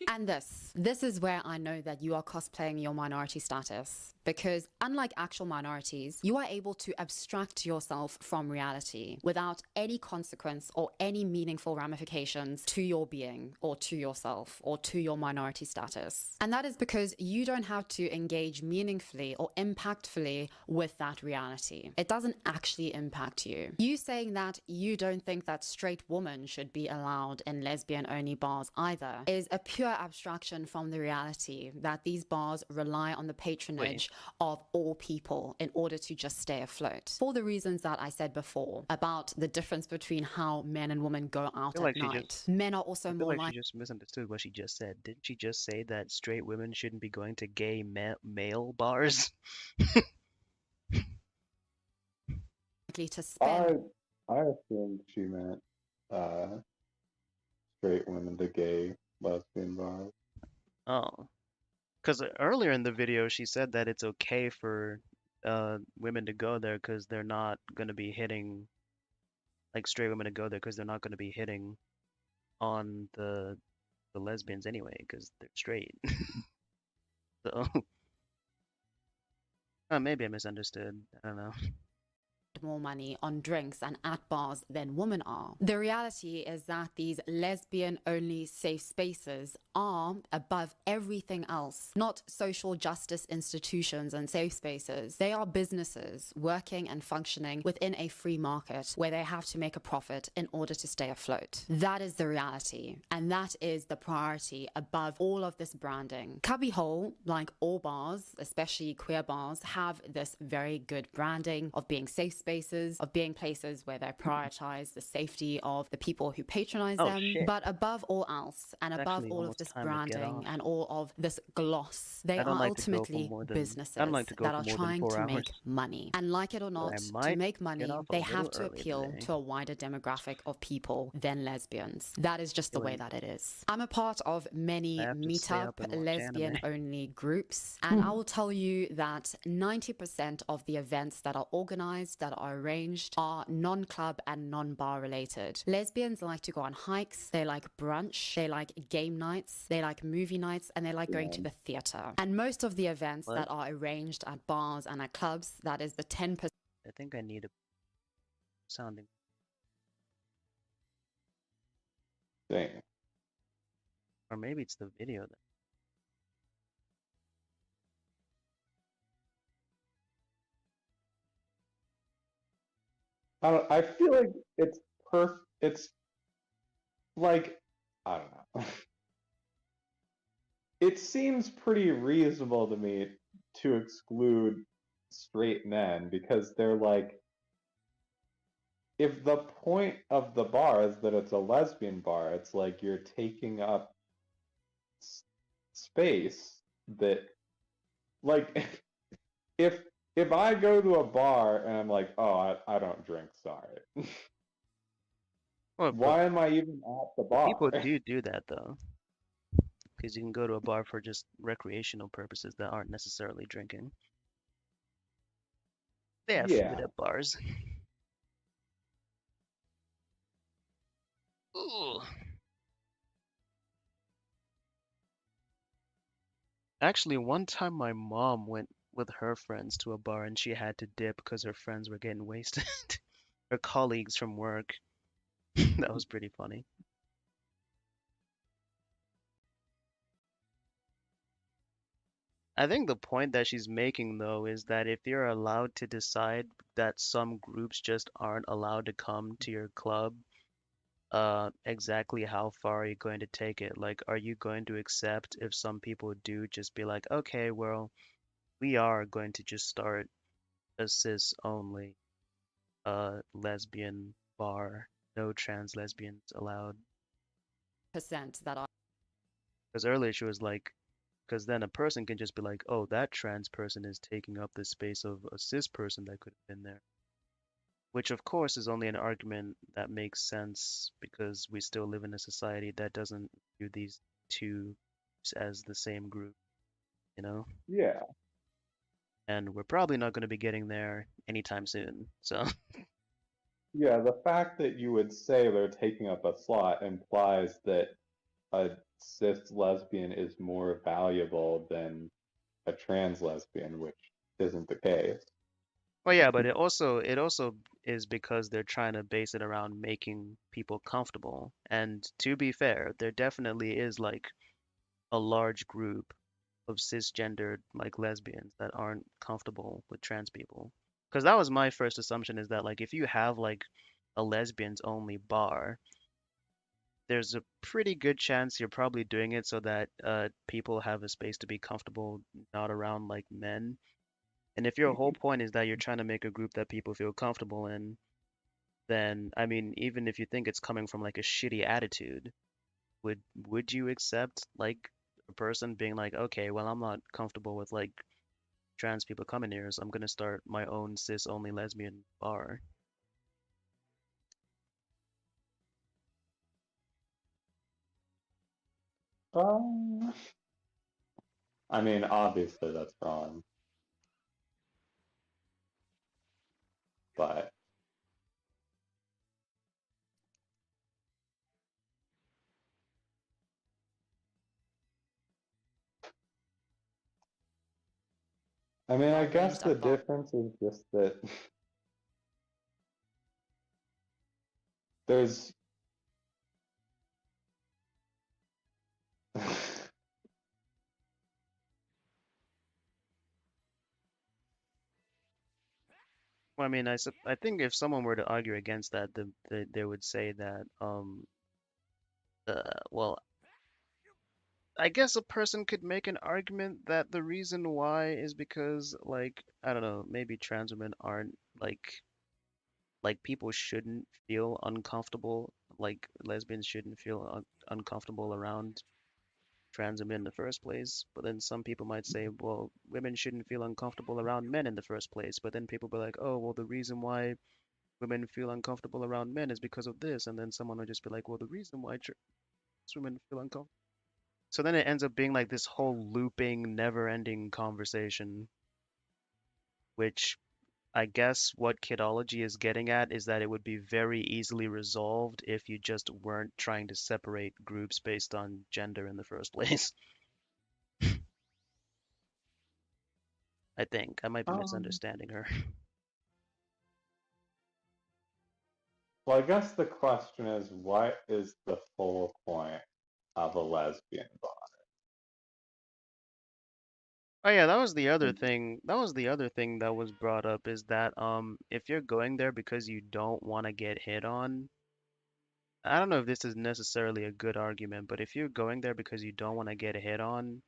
And this is where I know that you are cosplaying your minority status, because unlike actual minorities, you are able to abstract yourself from reality without any consequence or any meaningful ramifications to your being or to yourself or to your minority status. And that is because you don't have to engage meaningfully or impactfully with that reality. It doesn't actually impact you. You saying that you don't think that straight women should be allowed in lesbian-only bars either is a pure abstraction from the reality that these bars rely on the patronage of all people in order to just stay afloat. For the reasons that I said before about the difference between how men and women go out at night. Men are also more She just misunderstood what she just said. Didn't she just say that straight women shouldn't be going to gay male bars? likely to spend. I assumed she meant straight women to gay lesbian bars. Oh. Because earlier in the video, she said that it's okay for women to go there because they're not going to be hitting, like straight women to go there because they're not going to be hitting on the lesbians anyway because they're straight. So maybe I misunderstood. I don't know. More money on drinks and at bars than women are. The reality is that these lesbian-only safe spaces are, above everything else, not social justice institutions and safe spaces. They are businesses working and functioning within a free market where they have to make a profit in order to stay afloat. That is the reality, and that is the priority above all of this branding. Cubbyhole, like all bars, especially queer bars, have this very good branding of being safe spaces, of being places where they prioritize the safety of the people who patronize them. Shit. But above all else, and It's above actually all of almost this time to get branding off. and all of this gloss, they I don't are like to go for ultimately more than- businesses I don't like to go that for are more than trying 4 to make hours. money. And like it or not, to might make money, get off a they have little to early appeal today. to a wider demographic of people than lesbians. That is just the way Feeling- that it is. I'm a part of many I have to stay meetup up and watch lesbian-only groups, and I will tell you that 90% of the events that are organized, that are arranged, are non-club and non-bar related. Lesbians like to go on hikes, they like brunch, they like game nights, they like movie nights, and they like going to the theater. And most of the events What? that are arranged at bars and at clubs, that is the 10%. I think I need a sounding. Dang. Or maybe it's the video then. I feel like it's it's like, I don't know. It seems pretty reasonable to me to exclude straight men because they're like, if the point of the bar is that it's a lesbian bar, it's like you're taking up space that, like, if I go to a bar and I'm like, oh, I don't drink, sorry. Well, Why am I even at the bar? people do that though. Because you can go to a bar for just recreational purposes that aren't necessarily drinking. They have Yeah. food at bars. Ooh. Actually, one time my mom went with her friends to a bar and she had to dip because her friends were getting wasted. Her colleagues from work. That was pretty funny. I think the point that she's making though is that if you're allowed to decide that some groups just aren't allowed to come to your club, exactly how far are you going to take it? Like, are you going to accept if some people do just be like, okay, well, we are going to just start a cis only lesbian bar, no trans lesbians allowed? Percent that are Because earlier she was like, because then a person can just be like, oh, that trans person is taking up the space of a cis person that could have been there. Which, of course, is only an argument that makes sense because we still live in a society that doesn't view these two as the same group, you know? Yeah. And we're probably not going to be getting there anytime soon. So, Yeah, the fact that you would say they're taking up a slot implies that a cis lesbian is more valuable than a trans lesbian, which isn't the case. well, yeah, but it also is because they're trying to base it around making people comfortable. And to be fair, there definitely is like a large group of cisgendered like lesbians that aren't comfortable with trans people. Because that was my first assumption is that like if you have like a lesbians only bar, there's a pretty good chance you're probably doing it so that people have a space to be comfortable not around like men. And if your whole point is that you're trying to make a group that people feel comfortable in, then I mean, even if you think it's coming from like a shitty attitude, would you accept like a person being like, okay, well, I'm not comfortable with like trans people coming here, so I'm gonna start my own cis only lesbian bar. Um, I mean, obviously that's wrong, but I mean, I well guess ranged the at bar. difference is just that there's Well, I mean, I think if someone were to argue against that, they would say that, well, I guess a person could make an argument that the reason why is because, like, I don't know, maybe trans women aren't like people shouldn't feel uncomfortable, like lesbians shouldn't feel uncomfortable around trans women in the first place. But then some people might say, well, women shouldn't feel uncomfortable around men in the first place. But then people be like, oh, well, the reason why women feel uncomfortable around men is because of this. And then someone will just be like, well, the reason why trans women feel uncomfortable. So then it ends up being like this whole looping, never-ending conversation, which I guess what Kidology is getting at is that it would be very easily resolved if you just weren't trying to separate groups based on gender in the first place. I think. I might be um, misunderstanding her. well, I guess the question is, what is the full point of a lesbian bar? Oh yeah, that was the other thing. That was the other thing that was brought up is that if you're going there because you don't want to get hit on, I don't know if this is necessarily a good argument, but if you're going there because you don't want to get hit on,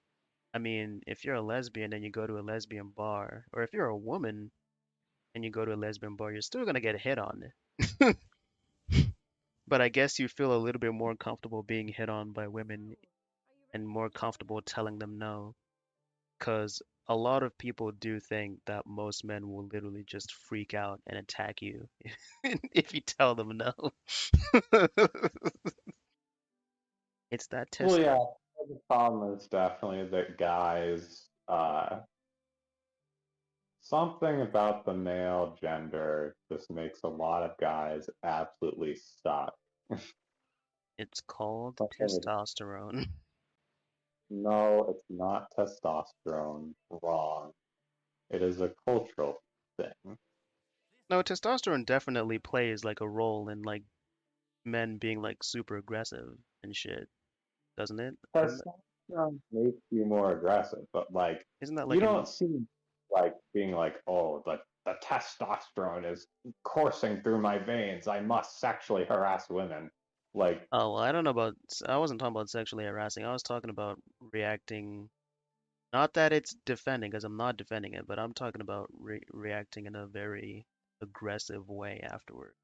I mean, if you're a lesbian and you go to a lesbian bar, or if you're a woman and you go to a lesbian bar, you're still gonna get hit on. But I guess you feel a little bit more comfortable being hit on by women and more comfortable telling them no. Because a lot of people do think that most men will literally just freak out and attack you if you tell them no. It's that Well, test. yeah, the problem is definitely that guys, something about the male gender just makes a lot of guys absolutely suck. It's called Something is- testosterone. No, it's not testosterone. Wrong. It is a cultural thing. No, testosterone definitely plays like a role in like men being like super aggressive and shit, doesn't it? Doesn't it? testosterone makes you more aggressive, but like Isn't that you like don't seem like being like, oh, the testosterone is coursing through my veins. I must sexually harass women. Like, Oh, well, I don't know about. I wasn't talking about sexually harassing. I was talking about reacting. Not that it's defending, because I'm not defending it, but I'm talking about reacting in a very aggressive way afterward.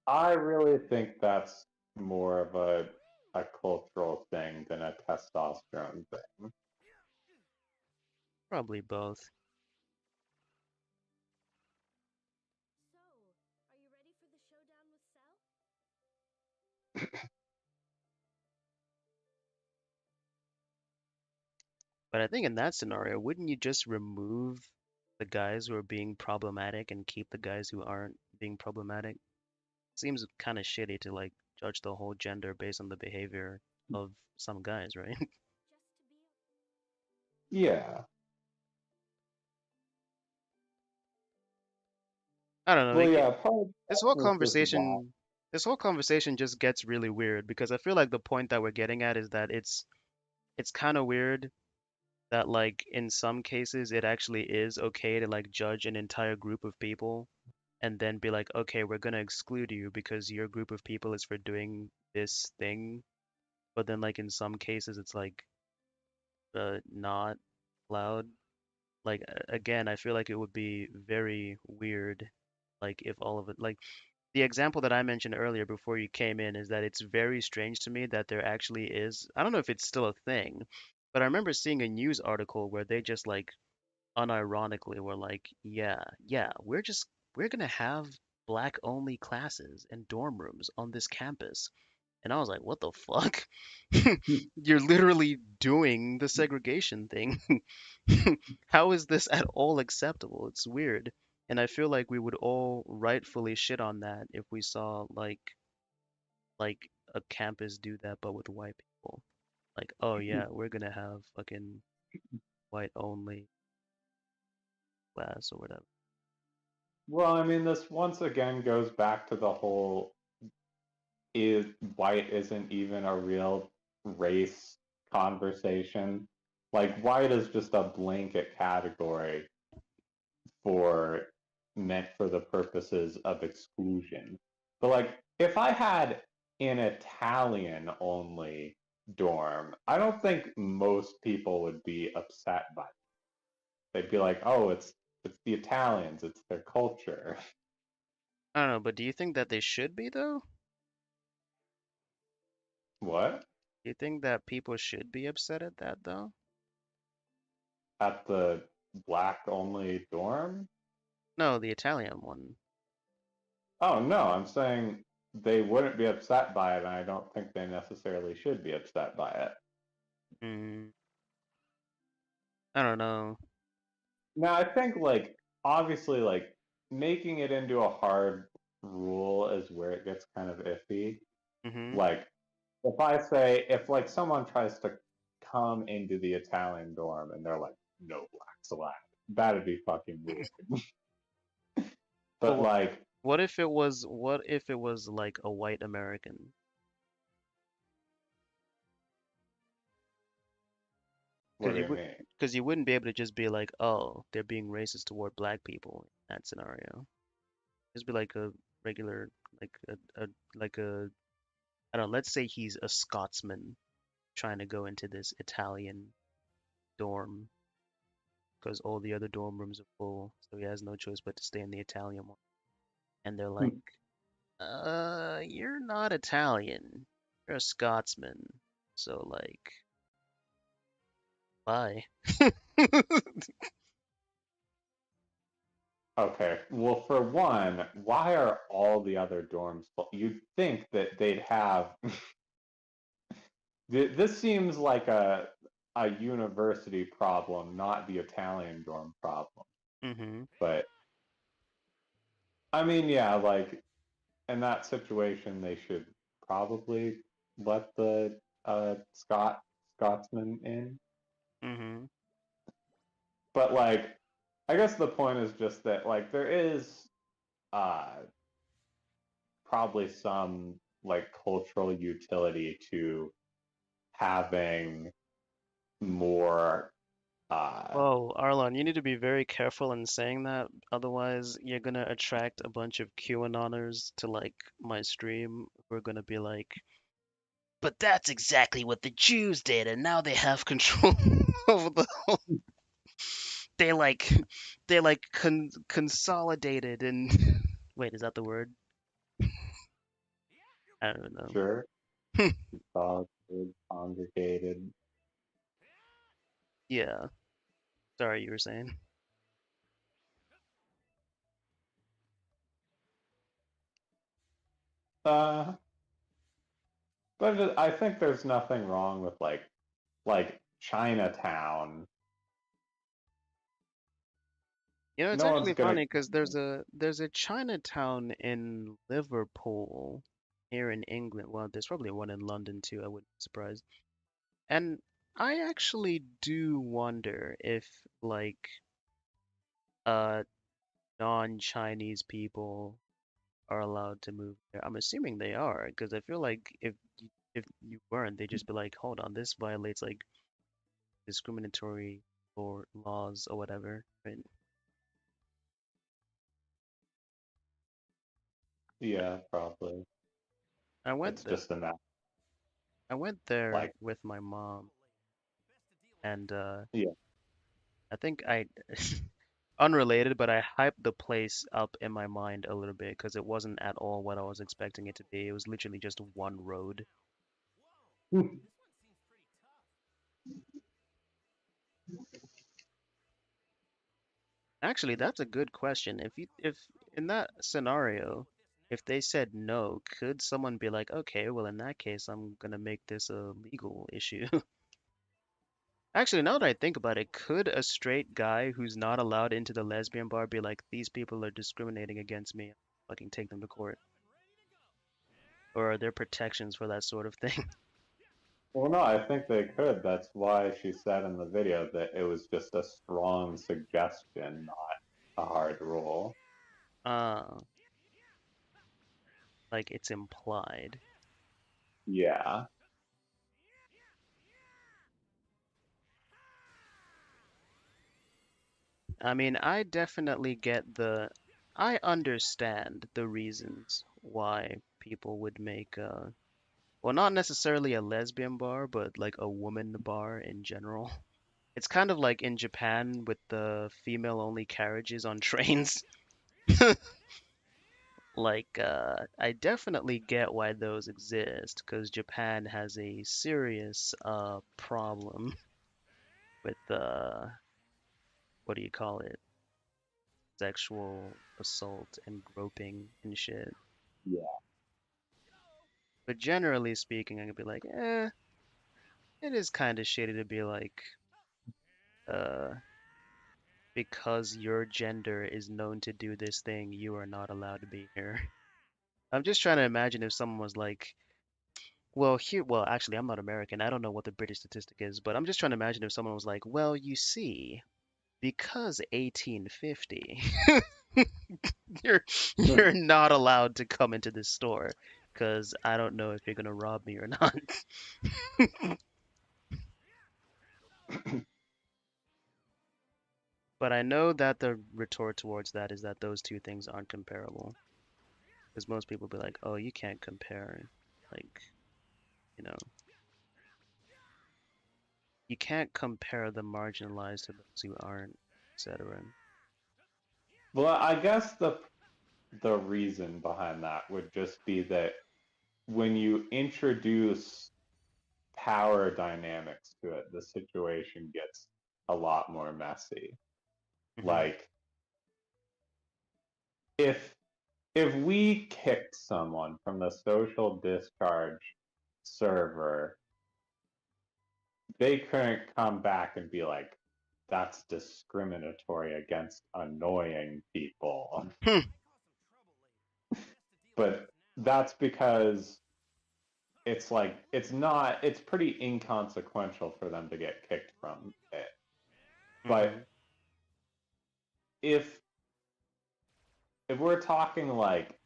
I really think that's more of a cultural thing than a testosterone thing. Probably both. So, are you ready for the showdown with Cell? But I think in that scenario, wouldn't you just remove the guys who are being problematic and keep the guys who aren't being problematic? Seems kind of shitty to like judge the whole gender based on the behavior of some guys, right? Just to be Yeah. I don't know. Well, Like yeah, part of this whole that is just why. conversation just gets really weird because I feel like the point that we're getting at is that it's kind of weird that like in some cases it actually is okay to like judge an entire group of people and then be like, okay, we're gonna exclude you because your group of people is for doing this thing. But then like in some cases it's like not allowed. Like again, I feel like it would be very weird, like if all of it like the example that I mentioned earlier before you came in is that it's very strange to me that there actually is, I don't know if it's still a thing, but I remember seeing a news article where they just like unironically were like, yeah, we're gonna have black only classes and dorm rooms on this campus. And I was like, what the fuck? You're literally doing the segregation thing. How is this at all acceptable? It's weird. And I feel like we would all rightfully shit on that if we saw like a campus do that but with white people. Like, oh yeah, we're gonna have fucking white only class or whatever. Well, I mean, this once again goes back to the whole is white isn't even a real race conversation. Like, white is just a blanket category for meant for the purposes of exclusion. But like, if I had an Italian only dorm, I don't think most people would be upset by it. They'd be like, "Oh, it's the Italians, it's their culture." I don't know, but do you think that they should be though? What? Do you think that people should be upset at that though? At the black only dorm? No, the Italian one. Oh, no, I'm saying they wouldn't be upset by it, and I don't think they necessarily should be upset by it. Mm, I don't know. Now, I think, like, obviously, like, making it into a hard rule is where it gets kind of iffy. Mm-hmm. Like, if, like, someone tries to come into the Italian dorm and they're like, no blacks allowed, that'd be fucking weird. But, But like, what if it was like a white American? what Because do you you would mean? because you wouldn't be able to just be like, oh, they're being racist toward black people in that scenario. Just be like a regular like a like a I don't know, let's say he's a Scotsman trying to go into this Italian dorm because all the other dorm rooms are full, so he has no choice but to stay in the Italian one. And they're like, you're not Italian. You're a Scotsman. So like, bye. Okay. Well, for one, why are all the other dorms full? You'd think that they'd have. This seems like a university problem, not the Italian dorm problem. Mm-hmm. But I mean, yeah, like in that situation, they should probably let the Scotsman in. Mm-hmm. But like, I guess the point is just that like there is uh probably some like cultural utility to having more Whoa, Arlon, you need to be very careful in saying that. Otherwise, you're gonna attract a bunch of QAnoners to like my stream. We're gonna be like, but that's exactly what the Jews did, and now they have control over the whole. They like, they like consolidated and wait, is that the word? I don't know. sure consolidated, congregated. Yeah. Sorry, you were saying. Uh, but I think there's nothing wrong with like Chinatown. You know, it's No one's actually gonna. funny because there's a Chinatown in Liverpool here in England. Well, there's probably one in London too. I wouldn't be surprised. And I actually do wonder if like uh non-Chinese people are allowed to move there. I'm assuming they are because I feel like if you weren't, they'd just be like, hold on, this violates like discriminatory or laws or whatever, right? Yeah, probably. I went It's there. just a matter. I went there Like, with my mom, and yeah, I think I unrelated, but I hyped the place up in my mind a little bit because it wasn't at all what I was expecting it to be. It was literally just one road. Actually, that's a good question. If in that scenario, if they said no, could someone be like, okay, well in that case, I'm gonna make this a legal issue? Actually, now that I think about it, could a straight guy who's not allowed into the lesbian bar be like, these people are discriminating against me, fucking take them to court? Or are there protections for that sort of thing? well, no, I think they could. That's why she said in the video that it was just a strong suggestion, not a hard rule. Uh, like it's implied. Yeah. I mean, I understand the reasons why people would make well, not necessarily a lesbian bar, but like a woman bar in general. It's kind of like in Japan with the female-only carriages on trains. Like, I definitely get why those exist, because Japan has a serious problem with what do you call it? Sexual assault and groping and shit. Yeah. But generally speaking, I could be like, it is kind of shady to be like, uh, because your gender is known to do this thing, you are not allowed to be here. I'm just trying to imagine if someone was like, well, actually, I'm not American. I don't know what the British statistic is, but I'm just trying to imagine if someone was like, well, you see, because 1850, you're you're not allowed to come into this store because I don't know if you're gonna rob me or not. But I know that the retort towards that is that those two things aren't comparable. Because most people be like, oh, you can't compare. Like, you know, you can't compare the marginalized to those who aren't, etc. Well, I guess the reason behind that would just be that when you introduce power dynamics to it, the situation gets a lot more messy. Hmm. Like if if we kicked someone from the social discharge server, they couldn't come back and be like, that's discriminatory against annoying people. But that's because it's like it's pretty inconsequential for them to get kicked from it. But Hmm. if we're talking like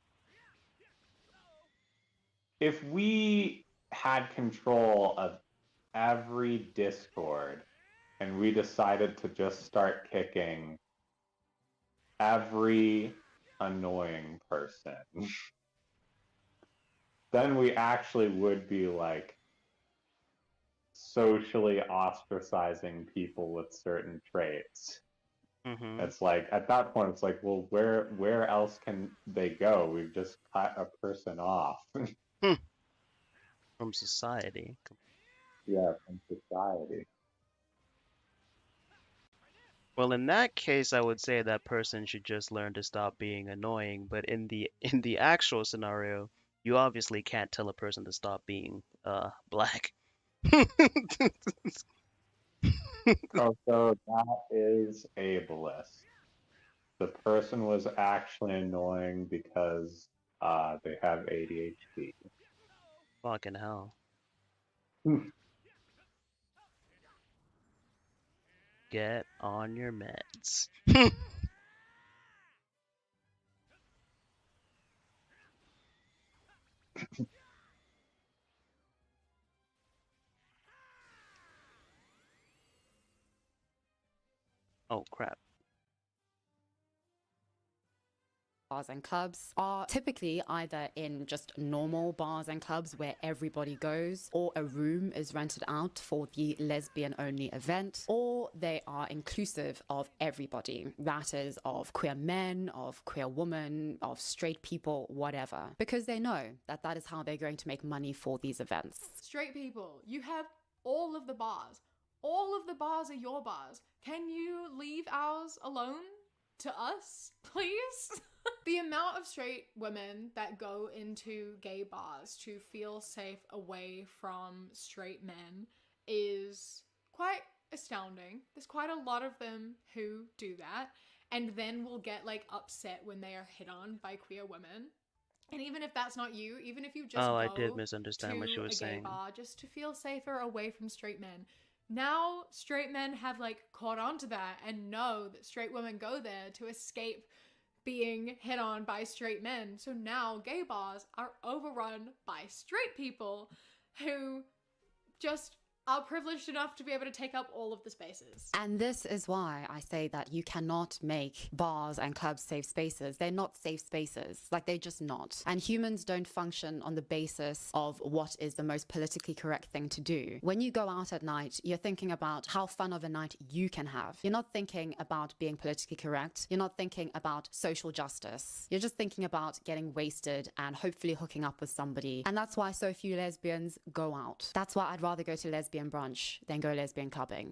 if we had control of every Discord and we decided to just start kicking every annoying person, then we actually would be like socially ostracizing people with certain traits. Mm-hmm. It's like at that point, it's like, well, where else can they go? We've just cut a person off. From society. Yeah, from society. Well, in that case, I would say that person should just learn to stop being annoying. But in the actual scenario, you obviously can't tell a person to stop being black. Oh, so that is ableist. The person was actually annoying because they have ADHD. Fucking hell. Get on your meds. Oh crap. Bars and clubs are typically either in just normal bars and clubs where everybody goes, or a room is rented out for the lesbian only event, or they are inclusive of everybody. That is, of queer men, of queer women, of straight people, whatever. Because they know that that is how they're going to make money for these events. Straight people, you have all of the bars. All of the bars are your bars. Can you leave ours alone to us, please? The amount of straight women that go into gay bars to feel safe away from straight men is quite astounding. There's quite a lot of them who do that and then will get like upset when they are hit on by queer women. And even if that's not you, even if you just Oh, I go did misunderstand what to she a was gay saying. bar just to feel safer away from straight men, now straight men have like caught on to that and know that straight women go there to escape being hit on by straight men. So now gay bars are overrun by straight people who just are privileged enough to be able to take up all of the spaces. And this is why I say that you cannot make bars and clubs safe spaces. They're not safe spaces. Like, they're just not. And humans don't function on the basis of what is the most politically correct thing to do. When you go out at night, you're thinking about how fun of a night you can have. You're not thinking about being politically correct. You're not thinking about social justice. You're just thinking about getting wasted and hopefully hooking up with somebody. And that's why so few lesbians go out. That's why I'd rather go to lesbian brunch than go lesbian clubbing.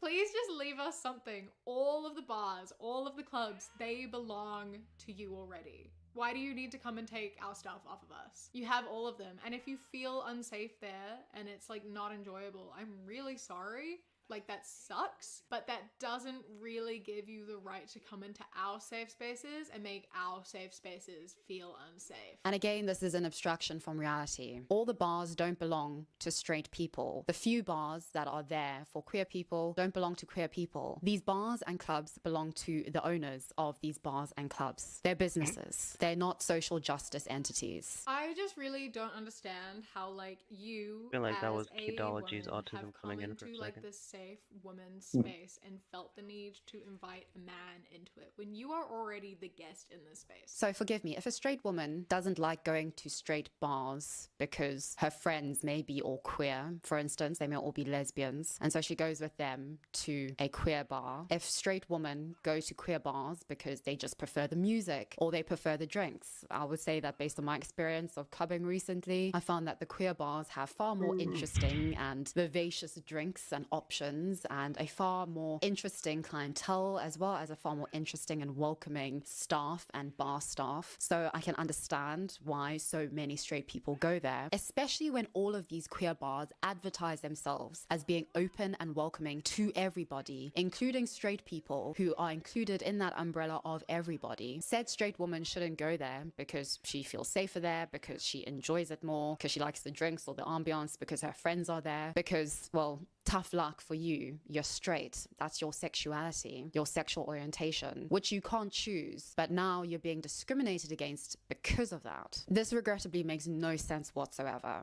Please just leave us something. All of the bars, all of the clubs, they belong to you already. Why do you need to come and take our stuff off of us? You have all of them. And if you feel unsafe there and it's like not enjoyable, I'm really sorry. Like, that sucks, but that doesn't really give you the right to come into our safe spaces and make our safe spaces feel unsafe. And again, this is an abstraction from reality. All the bars don't belong to straight people. The few bars that are there for queer people don't belong to queer people. These bars and clubs belong to the owners of these bars and clubs. They're businesses. They're not social justice entities. I just really don't understand how, like, you I feel like as that was a Kidology's woman autism have coming come in for a into like second. this safe woman's space and felt the need to invite a man into it when you are already the guest in this space. So forgive me, if a straight woman doesn't like going to straight bars because her friends may be all queer, for instance, they may all be lesbians, and so she goes with them to a queer bar. If straight women go to queer bars because they just prefer the music or they prefer the drinks, I would say that based on my experience of clubbing recently, I found that the queer bars have far more interesting and vivacious drinks and options, and a far more interesting clientele, as well as a far more interesting and welcoming staff and bar staff. So I can understand why so many straight people go there, especially when all of these queer bars advertise themselves as being open and welcoming to everybody, including straight people who are included in that umbrella of everybody. Said straight woman shouldn't go there because she feels safer there, because she enjoys it more, because she likes the drinks or the ambiance, because her friends are there, because, well, tough luck for you. You're straight. That's your sexuality, your sexual orientation, which you can't choose. But now you're being discriminated against because of that. This regrettably makes no sense whatsoever.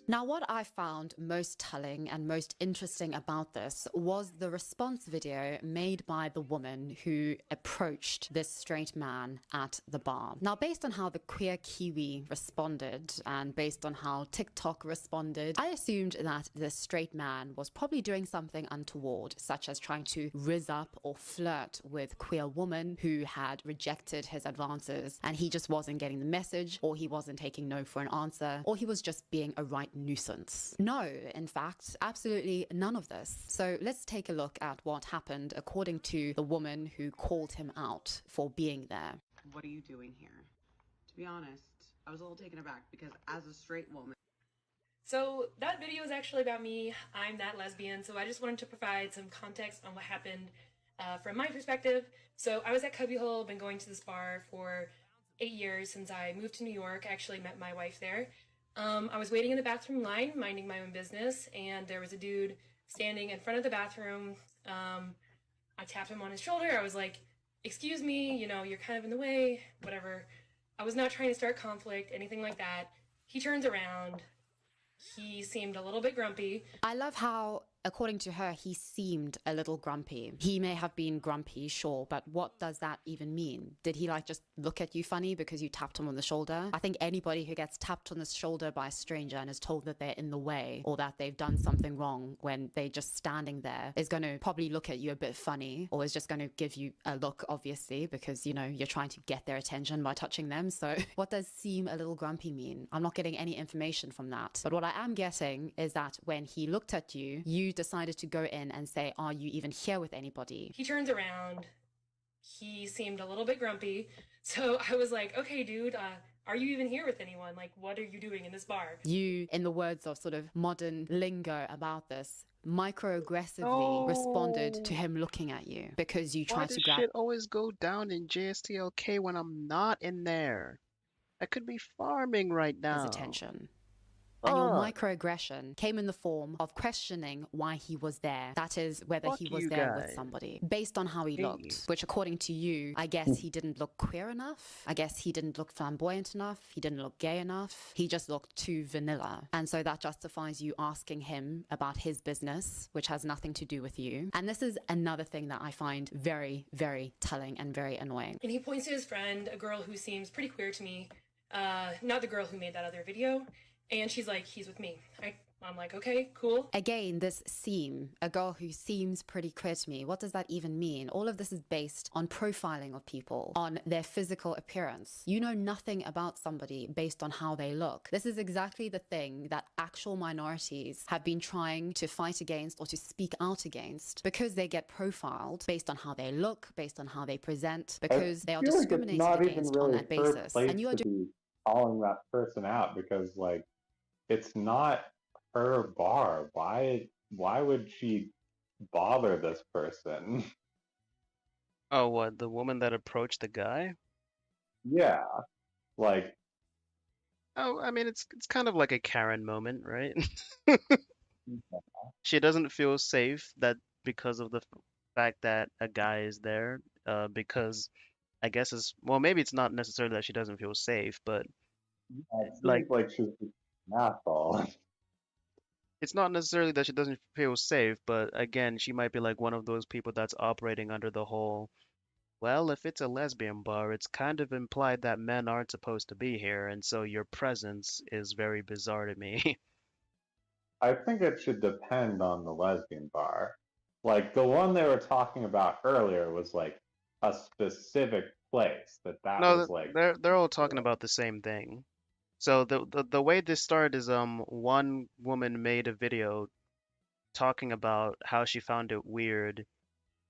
Now, what I found most telling and most interesting about this was the response video made by the woman who approached this straight man at the bar. Now, based on how the queer Kiwi responded and based on how TikTok responded, I assumed that the straight man was probably doing something untoward, such as trying to rizz up or flirt with queer woman who had rejected his advances, and he just wasn't getting the message, or he wasn't taking no for an answer, or he was just being a right nuisance. No, in fact, absolutely none of this. So let's take a look at what happened according to the woman who called him out for being there. What are you doing here? To be honest, I was a little taken aback because as a straight woman, So that video is actually about me. I'm that lesbian, so I just wanted to provide some context on what happened from my perspective. So I was at Cubbyhole, been going to this bar for 8 years since I moved to New York. I actually met my wife there. I was waiting in the bathroom line, minding my own business, and there was a dude standing in front of the bathroom. I tapped him on his shoulder. I was like, excuse me, you know, you're kind of in the way, whatever. I was not trying to start conflict, anything like that. He turns around. He seemed a little bit grumpy. I love how, according to her, he seemed a little grumpy. He may have been grumpy, sure, but what does that even mean? Did he like just look at you funny because you tapped him on the shoulder? I think anybody who gets tapped on the shoulder by a stranger and is told that they're in the way or that they've done something wrong when they're just standing there is going to probably look at you a bit funny, or is just going to give you a look, obviously, because, you know, you're trying to get their attention by touching them. So what does seem a little grumpy mean? I'm not getting any information from that. But what I am getting is that when he looked at you, you decided to go in and say, are you even here with anybody? He turns around. He seemed a little bit grumpy. So I was like, okay, dude, are you even here with anyone? Like, what are you doing in this bar? You, in the words of sort of modern lingo about this, microaggressively responded to him looking at you because you Why tried does to grab shit always go down in JSTLK when I'm not in there? I could be farming right his now. attention. And your Fuck. microaggression came in the form of questioning why he was there. That is, whether Fuck he was you there with guys. somebody. Based on how he Hey. looked, which according to you, I guess he didn't look queer enough. I guess he didn't look flamboyant enough. He didn't look gay enough. He just looked too vanilla. And so that justifies you asking him about his business, which has nothing to do with you. And this is another thing that I find very, very telling and very annoying. And he points to his friend, a girl who seems pretty queer to me. Not the girl who made that other video. And she's like, he's with me. I'm like, okay, cool. Again, this seem, a girl who seems pretty queer to me, what does that even mean? All of this is based on profiling of people, on their physical appearance. You know nothing about somebody based on how they look. This is exactly the thing that actual minorities have been trying to fight against or to speak out against, because they get profiled based on how they look, based on how they present, because they are I feel like it's discriminated not even against on really that her basis. place And you are to be calling that person out because, like, it's not her bar. Why would she bother this person? Oh, what? The woman that approached the guy? Yeah, like, Oh, I mean, it's kind of like a Karen moment, right? She doesn't feel safe that because of the fact that a guy is there, because I guess it's well, maybe it's not necessarily that she doesn't feel safe, but it like seems like she's just an asshole. it's not necessarily that she doesn't feel safe, but again, she might be like one of those people that's operating under the whole, well, if it's a lesbian bar, it's kind of implied that men aren't supposed to be here, and so your presence is very bizarre to me. I think it should depend on the lesbian bar. Like the one they were talking about earlier was like a specific place that No, was like, they're all talking about the same thing. So the way this started is one woman made a video talking about how she found it weird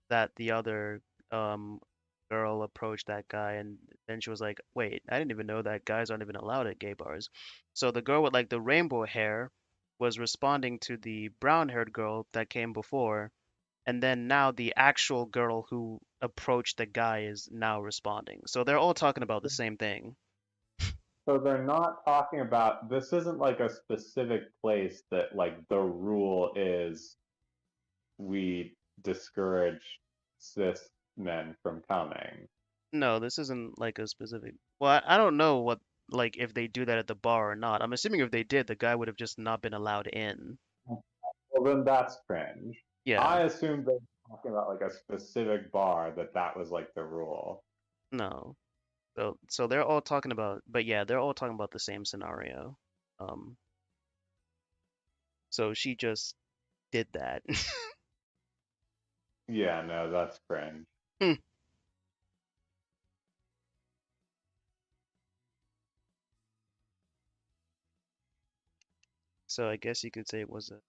that the other girl approached that guy, and then she was like, wait, I didn't even know that guys aren't even allowed at gay bars. So the girl with like the rainbow hair was responding to the brown-haired girl that came before, and then now the actual girl who approached the guy is now responding. So they're all talking about the same thing. so they're not talking about, this isn't like a specific place that like the rule is we discourage cis men from coming. No, this isn't like a specific. Well, I don't know what like if they do that at the bar or not. I'm assuming if they did, the guy would have just not been allowed in. Well, then that's cringe. Yeah, I assumed they were talking about like a specific bar that was like the rule. no. So they're all talking about, but yeah, they're all talking about the same scenario. Um, so she just did that. Yeah, no, that's cringe. Hmm. So I guess you could say it was a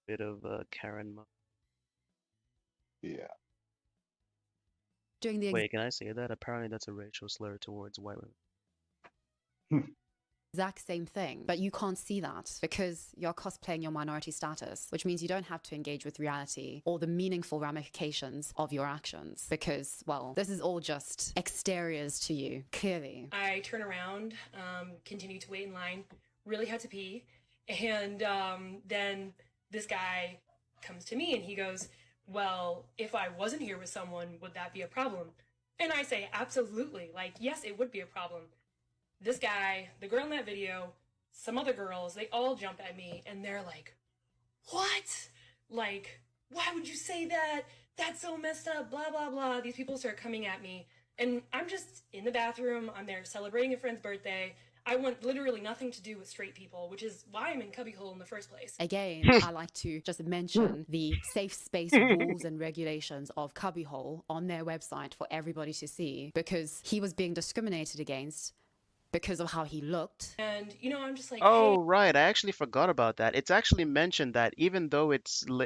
bit of a Karen moment. Yeah. Doing the Wait, can I say that? Apparently that's a racial slur towards white women. exact same thing, but you can't see that because you're cosplaying your minority status, which means you don't have to engage with reality or the meaningful ramifications of your actions because, well, this is all just exteriors to you, clearly. I turn around, continue to wait in line, really had to pee, and then this guy comes to me and he goes, well, if I wasn't here with someone, would that be a problem? And I say, absolutely. Like, yes, it would be a problem. This guy, the girl in that video, some other girls, they all jump at me and they're like, what? Like, why would you say that? That's so messed up, blah, blah, blah. These people start coming at me. And I'm just in the bathroom. I'm there celebrating a friend's birthday. I want literally nothing to do with straight people, which is why I'm in cubbyhole in the first place. Again, I like to just mention the safe space rules and regulations of Cubbyhole on their website for everybody to see because he was being discriminated against because of how he looked. And, you know, I'm just like, Oh, hey, right. I actually forgot about that. It's actually mentioned that even though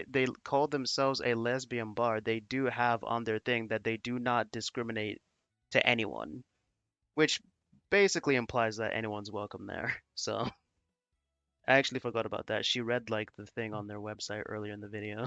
they call themselves a lesbian bar, they do have on their thing that they do not discriminate to anyone, which basically implies that anyone's welcome there. So I actually forgot about that. She read like the thing on their website earlier in the video.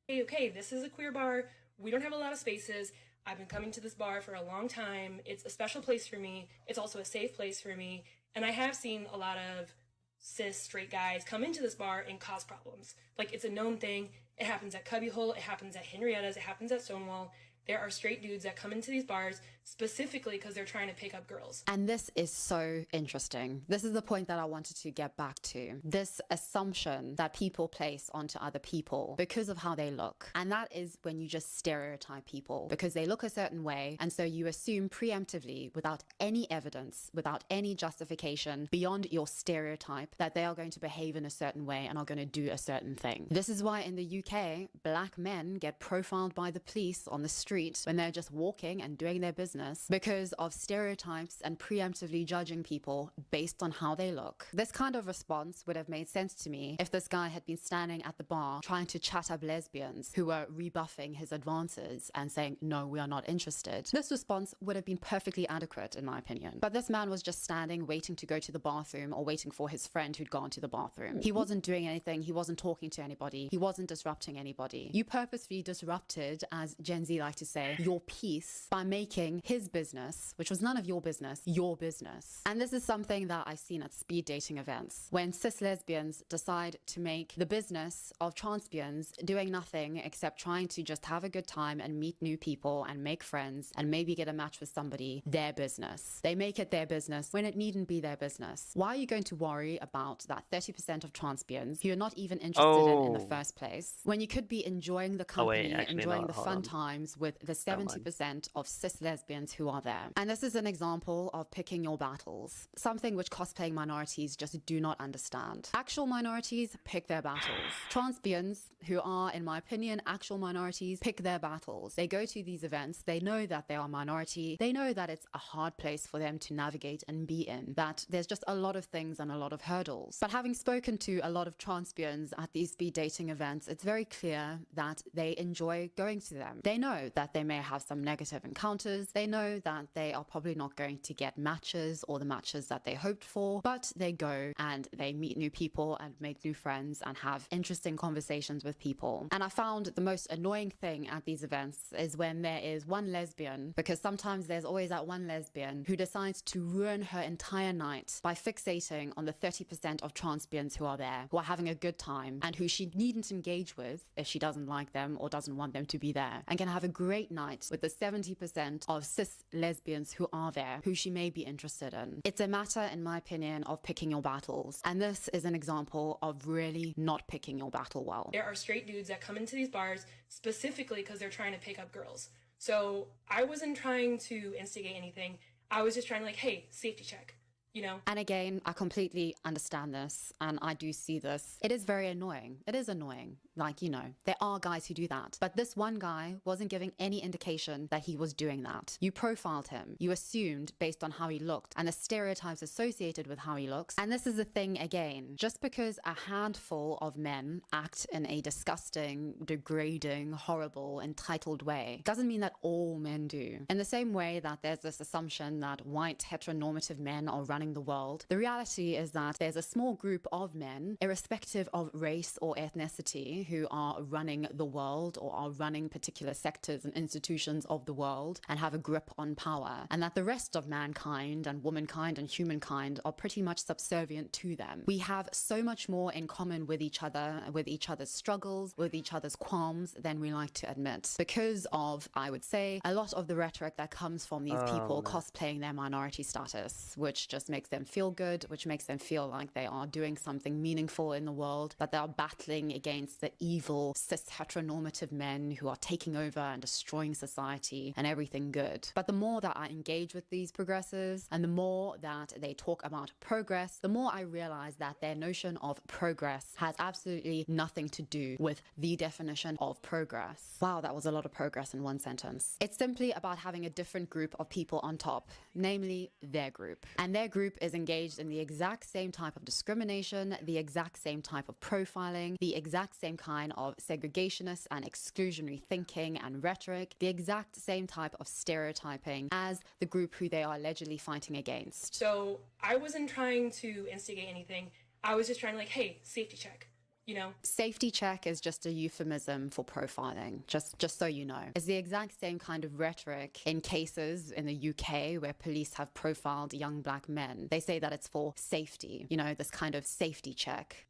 hey, okay, this is a queer bar. We don't have a lot of spaces. I've been coming to this bar for a long time. It's a special place for me. It's also a safe place for me. And I have seen a lot of cis straight guys come into this bar and cause problems. Like, it's a known thing. It happens at Cubbyhole. It happens at Henrietta's. It happens at Stonewall. There are straight dudes that come into these bars specifically because they're trying to pick up girls. And this is so interesting. This is the point that I wanted to get back to. This assumption that people place onto other people because of how they look. And that is when you just stereotype people because they look a certain way. And so you assume preemptively, without any evidence, without any justification beyond your stereotype, that they are going to behave in a certain way and are going to do a certain thing. This is why in the UK, black men get profiled by the police on the street when they're just walking and doing their business because of stereotypes and preemptively judging people based on how they look. This kind of response would have made sense to me if this guy had been standing at the bar trying to chat up lesbians who were rebuffing his advances and saying, no, we are not interested. This response would have been perfectly adequate in my opinion. But this man was just standing waiting to go to the bathroom or waiting for his friend who'd gone to the bathroom. He wasn't doing anything. He wasn't talking to anybody. He wasn't disrupting anybody. You purposefully disrupted, as Gen Z like to say, your peace by making his business, which was none of your business, your business. And this is something that I've seen at speed dating events when cis lesbians decide to make the business of transbians doing nothing except trying to just have a good time and meet new people and make friends and maybe get a match with somebody, their business. They make it their business when it needn't be their business. Why are you going to worry about that 30% of transbians who you're not even interested in the Oh. first place when you could be enjoying the company, actually, enjoying no, the hold fun on. times with the Never mind. 70% of cis lesbians who are there. And this is an example of picking your battles, something which cosplaying minorities just do not understand. Actual minorities pick their battles. Transbians, who are, in my opinion, actual minorities, pick their battles. They go to these events, they know that they are minority, they know that it's a hard place for them to navigate and be in, that there's just a lot of things and a lot of hurdles. But having spoken to a lot of transbians at these speed dating events, it's very clear that they enjoy going to them. They know that they may have some negative encounters. They know that they are probably not going to get matches or the matches that they hoped for, but they go and they meet new people and make new friends and have interesting conversations with people. And I found the most annoying thing at these events is when there is one lesbian, because sometimes there's always that one lesbian who decides to ruin her entire night by fixating on the 30% of transbians who are there, who are having a good time and who she needn't engage with if she doesn't like them or doesn't want them to be there, and can have a great great night with the 70% of cis lesbians who are there, who she may be interested in. It's a matter, in my opinion, of picking your battles. And this is an example of really not picking your battle well. There are straight dudes that come into these bars specifically because they're trying to pick up girls. So I wasn't trying to instigate anything. I was just trying to, like, hey, safety check. You know? And again, I completely understand this, and I do see this. It is very annoying. It is annoying. Like, you know, there are guys who do that. But this one guy wasn't giving any indication that he was doing that. You profiled him. You assumed based on how he looked and the stereotypes associated with how he looks. And this is the thing again. Just because a handful of men act in a disgusting, degrading, horrible, entitled way doesn't mean that all men do. In the same way that there's this assumption that white heteronormative men are running the world, the reality is that there's a small group of men, irrespective of race or ethnicity, who are running the world or are running particular sectors and institutions of the world and have a grip on power, and that the rest of mankind and womankind and humankind are pretty much subservient to them. We have so much more in common with each other, with each other's struggles, with each other's qualms than we like to admit, because of, I would say, a lot of the rhetoric that comes from these people cosplaying their minority status, which just makes them feel good, which makes them feel like they are doing something meaningful in the world, that they are battling against the evil cis heteronormative men who are taking over and destroying society and everything good. But the more that I engage with these progressives and the more that they talk about progress, the more I realize that their notion of progress has absolutely nothing to do with the definition of progress. Wow, that was a lot of progress in one sentence. It's simply about having a different group of people on top, namely their group. And their group is engaged in the exact same type of discrimination, the exact same type of profiling, the exact same kind of segregationist and exclusionary thinking and rhetoric, the exact same type of stereotyping as the group who they are allegedly fighting against. So I wasn't trying to instigate anything. I was just trying to, like, hey, safety check. You know? Safety check is just a euphemism for profiling, just so you know. It's the exact same kind of rhetoric in cases in the UK where police have profiled young black men. They say that it's for safety, you know, this kind of safety check.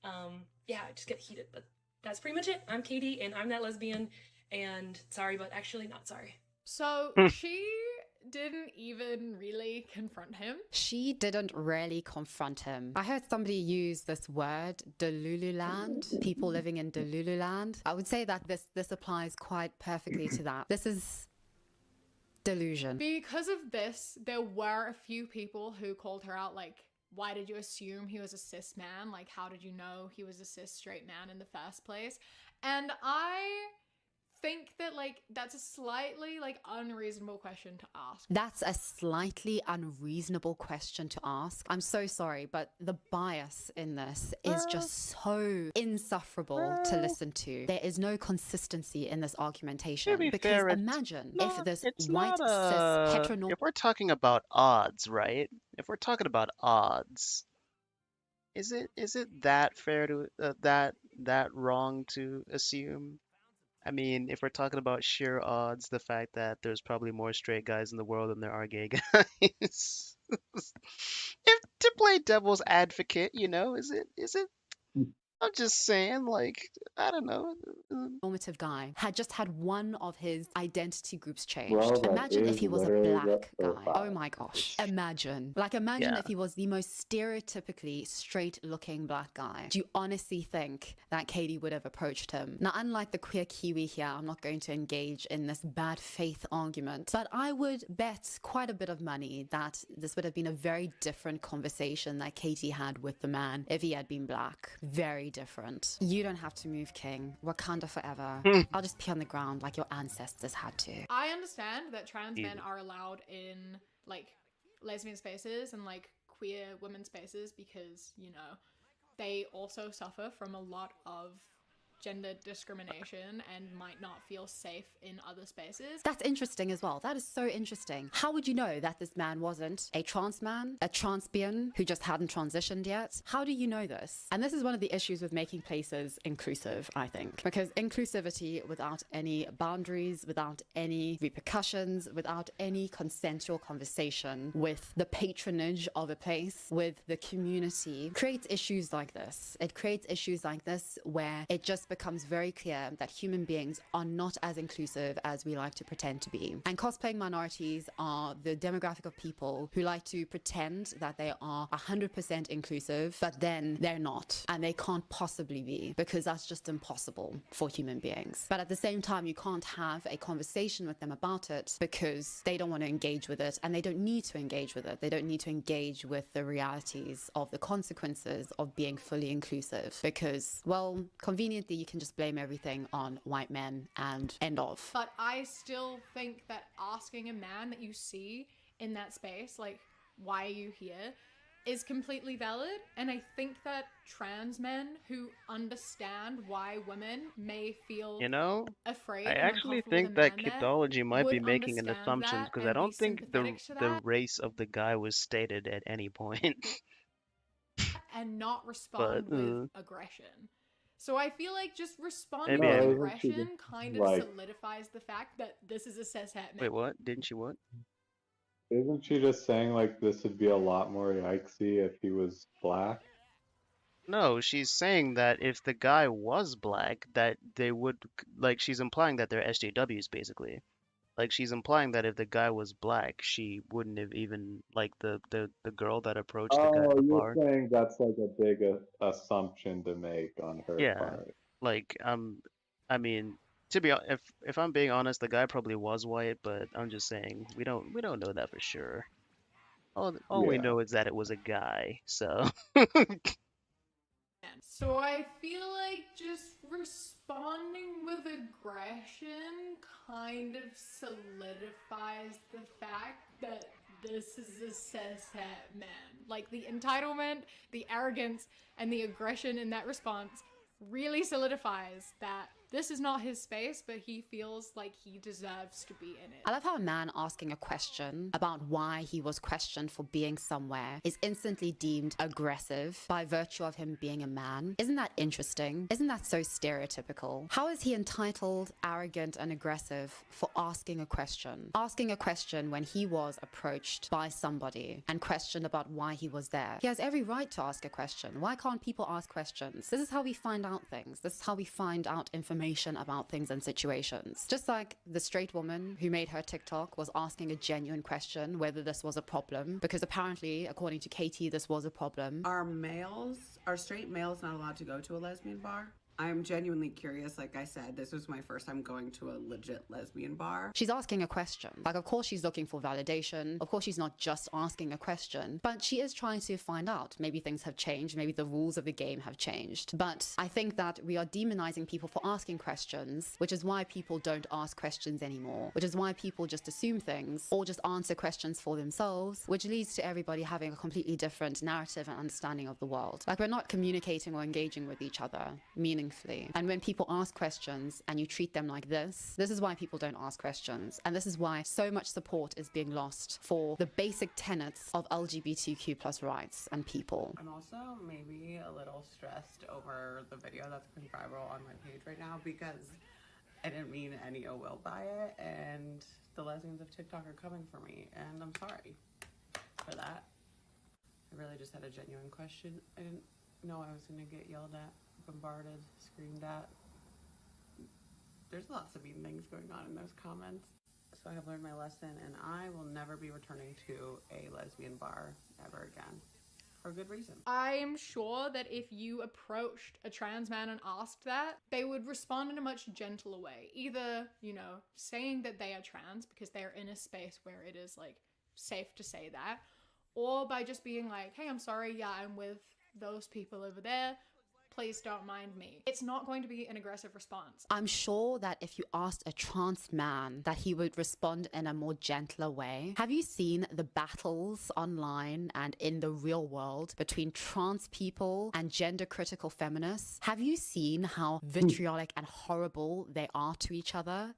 Yeah, I just get heated, but that's pretty much it. I'm Katie, and I'm that lesbian, and sorry, but actually not sorry. So she didn't even really confront him. She didn't really confront him. I heard somebody use this word, Delululand, people living in Delululand. I would say that this applies quite perfectly to that. This is delusion. Because of this, there were a few people who called her out, like, why did you assume he was a cis man? Like, how did you know he was a cis straight man in the first place? And I think that, like, that's a slightly, like, unreasonable question to ask. That's a slightly unreasonable question to ask. I'm so sorry, but the bias in this is just so insufferable to listen to. There is no consistency in this argumentation. Because fair, imagine if this it's white not cis heteronormative... If we're talking about odds, right? If we're talking about odds, is it that fair to that wrong to assume? I mean, if we're talking about sheer odds, the fact that there's probably more straight guys in the world than there are gay guys. If to play devil's advocate, you know, is it? I'm just saying, like, I don't know. Normative guy had just had one of his identity groups changed. Well, that Imagine if is he was a literally black the guy. profile. Oh my gosh. Imagine Yeah. if he was the most stereotypically straight looking black guy. Do you honestly think that Katie would have approached him? Now, unlike the queer Kiwi here, I'm not going to engage in this bad faith argument, but I would bet quite a bit of money that this would have been a very different conversation that Katie had with the man if he had been black. Very different. You don't have to move, King. Wakanda forever. I'll just pee on the ground like your ancestors had to. I understand that trans men Easy. are allowed in, like, lesbian spaces and, like, queer women spaces because, you know, they also suffer from a lot of gender discrimination and might not feel safe in other spaces. That's interesting as well. That is so interesting. How would you know that this man wasn't a trans man, a transbian who just hadn't transitioned yet? How do you know this? And this is one of the issues with making places inclusive, I think. Because inclusivity without any boundaries, without any repercussions, without any consensual conversation with the patronage of a place, with the community, creates issues like this. It creates issues like this where it just becomes very clear that human beings are not as inclusive as we like to pretend to be. And cosplaying minorities are the demographic of people who like to pretend that they are 100% inclusive, but then they're not. And they can't possibly be, because that's just impossible for human beings. But at the same time, you can't have a conversation with them about it because they don't want to engage with it, and they don't need to engage with it. They don't need to engage with the realities of the consequences of being fully inclusive, because, well, conveniently you can just blame everything on white men and end of. But I still think that asking a man that you see in that space, like, why are you here, is completely valid. And I think that trans men who understand why women may feel afraid I and actually uncomfortable think with a that man there Kidology might be would making an understand assumption, that because I and be don't think sympathetic to the that race of the guy was stated at any point. and not But respond with aggression. So I feel like just responding maybe with No, anyway. isn't she aggression just kind of like, solidifies the fact that this is a cishet man. Wait, what? Didn't she what? isn't she just saying like this would be a lot more yikesy if he was black? No, she's saying that if the guy was black, that they would, like, she's implying that they're SJWs basically. Like, she's implying that if the guy was black, she wouldn't have even, like, the girl that approached the guy at Oh, the you're bar. saying that's like a big assumption to make on her Yeah, part. like, I mean, if I'm being honest, the guy probably was white, but I'm just saying we don't know that for sure. All we Yeah. know is that it was a guy, so. So I feel like just responding with aggression kind of solidifies the fact that this is a cishet man. Like, the entitlement, the arrogance, and the aggression in that response really solidifies that this is not his space, but he feels like he deserves to be in it. I love how a man asking a question about why he was questioned for being somewhere is instantly deemed aggressive by virtue of him being a man. Isn't that interesting? Isn't that so stereotypical? How is he entitled, arrogant, and aggressive for asking a question? Asking a question when he was approached by somebody and questioned about why he was there. He has every right to ask a question. Why can't people ask questions? This is how we find out things. This is how we find out information about things and situations. Just like the straight woman who made her TikTok was asking a genuine question whether this was a problem, because apparently, according to Katie, this was a problem. Are straight males not allowed to go to a lesbian bar? I'm genuinely curious. Like I said, this was my first time going to a legit lesbian bar. She's asking a question. Like, of course she's looking for validation. Of course she's not just asking a question, but she is trying to find out. Maybe things have changed. Maybe the rules of the game have changed. But I think that we are demonizing people for asking questions, which is why people don't ask questions anymore, which is why people just assume things or just answer questions for themselves, which leads to everybody having a completely different narrative and understanding of the world. Like, we're not communicating or engaging with each other meaningfully. And when people ask questions and you treat them like this is why people don't ask questions. And this is why so much support is being lost for the basic tenets of LGBTQ plus rights and people. I'm also maybe a little stressed over the video that's been viral on my page right now, because I didn't mean any ill will by it, and the lesbians of TikTok are coming for me, and I'm sorry for that. I really just had a genuine question. I didn't know I was going to get yelled at, bombarded, screamed at. There's lots of mean things going on in those comments. So I have learned my lesson, and I will never be returning to a lesbian bar ever again. For a good reason. I'm sure that if you approached a trans man and asked that, they would respond in a much gentler way. Either, saying that they are trans because they're in a space where it is, like, safe to say that, or by just being like, hey, I'm sorry, yeah, I'm with those people over there. Please don't mind me. It's not going to be an aggressive response. I'm sure that if you asked a trans man that he would respond in a more gentler way. Have you seen the battles online and in the real world between trans people and gender critical feminists? Have you seen how vitriolic and horrible they are to each other?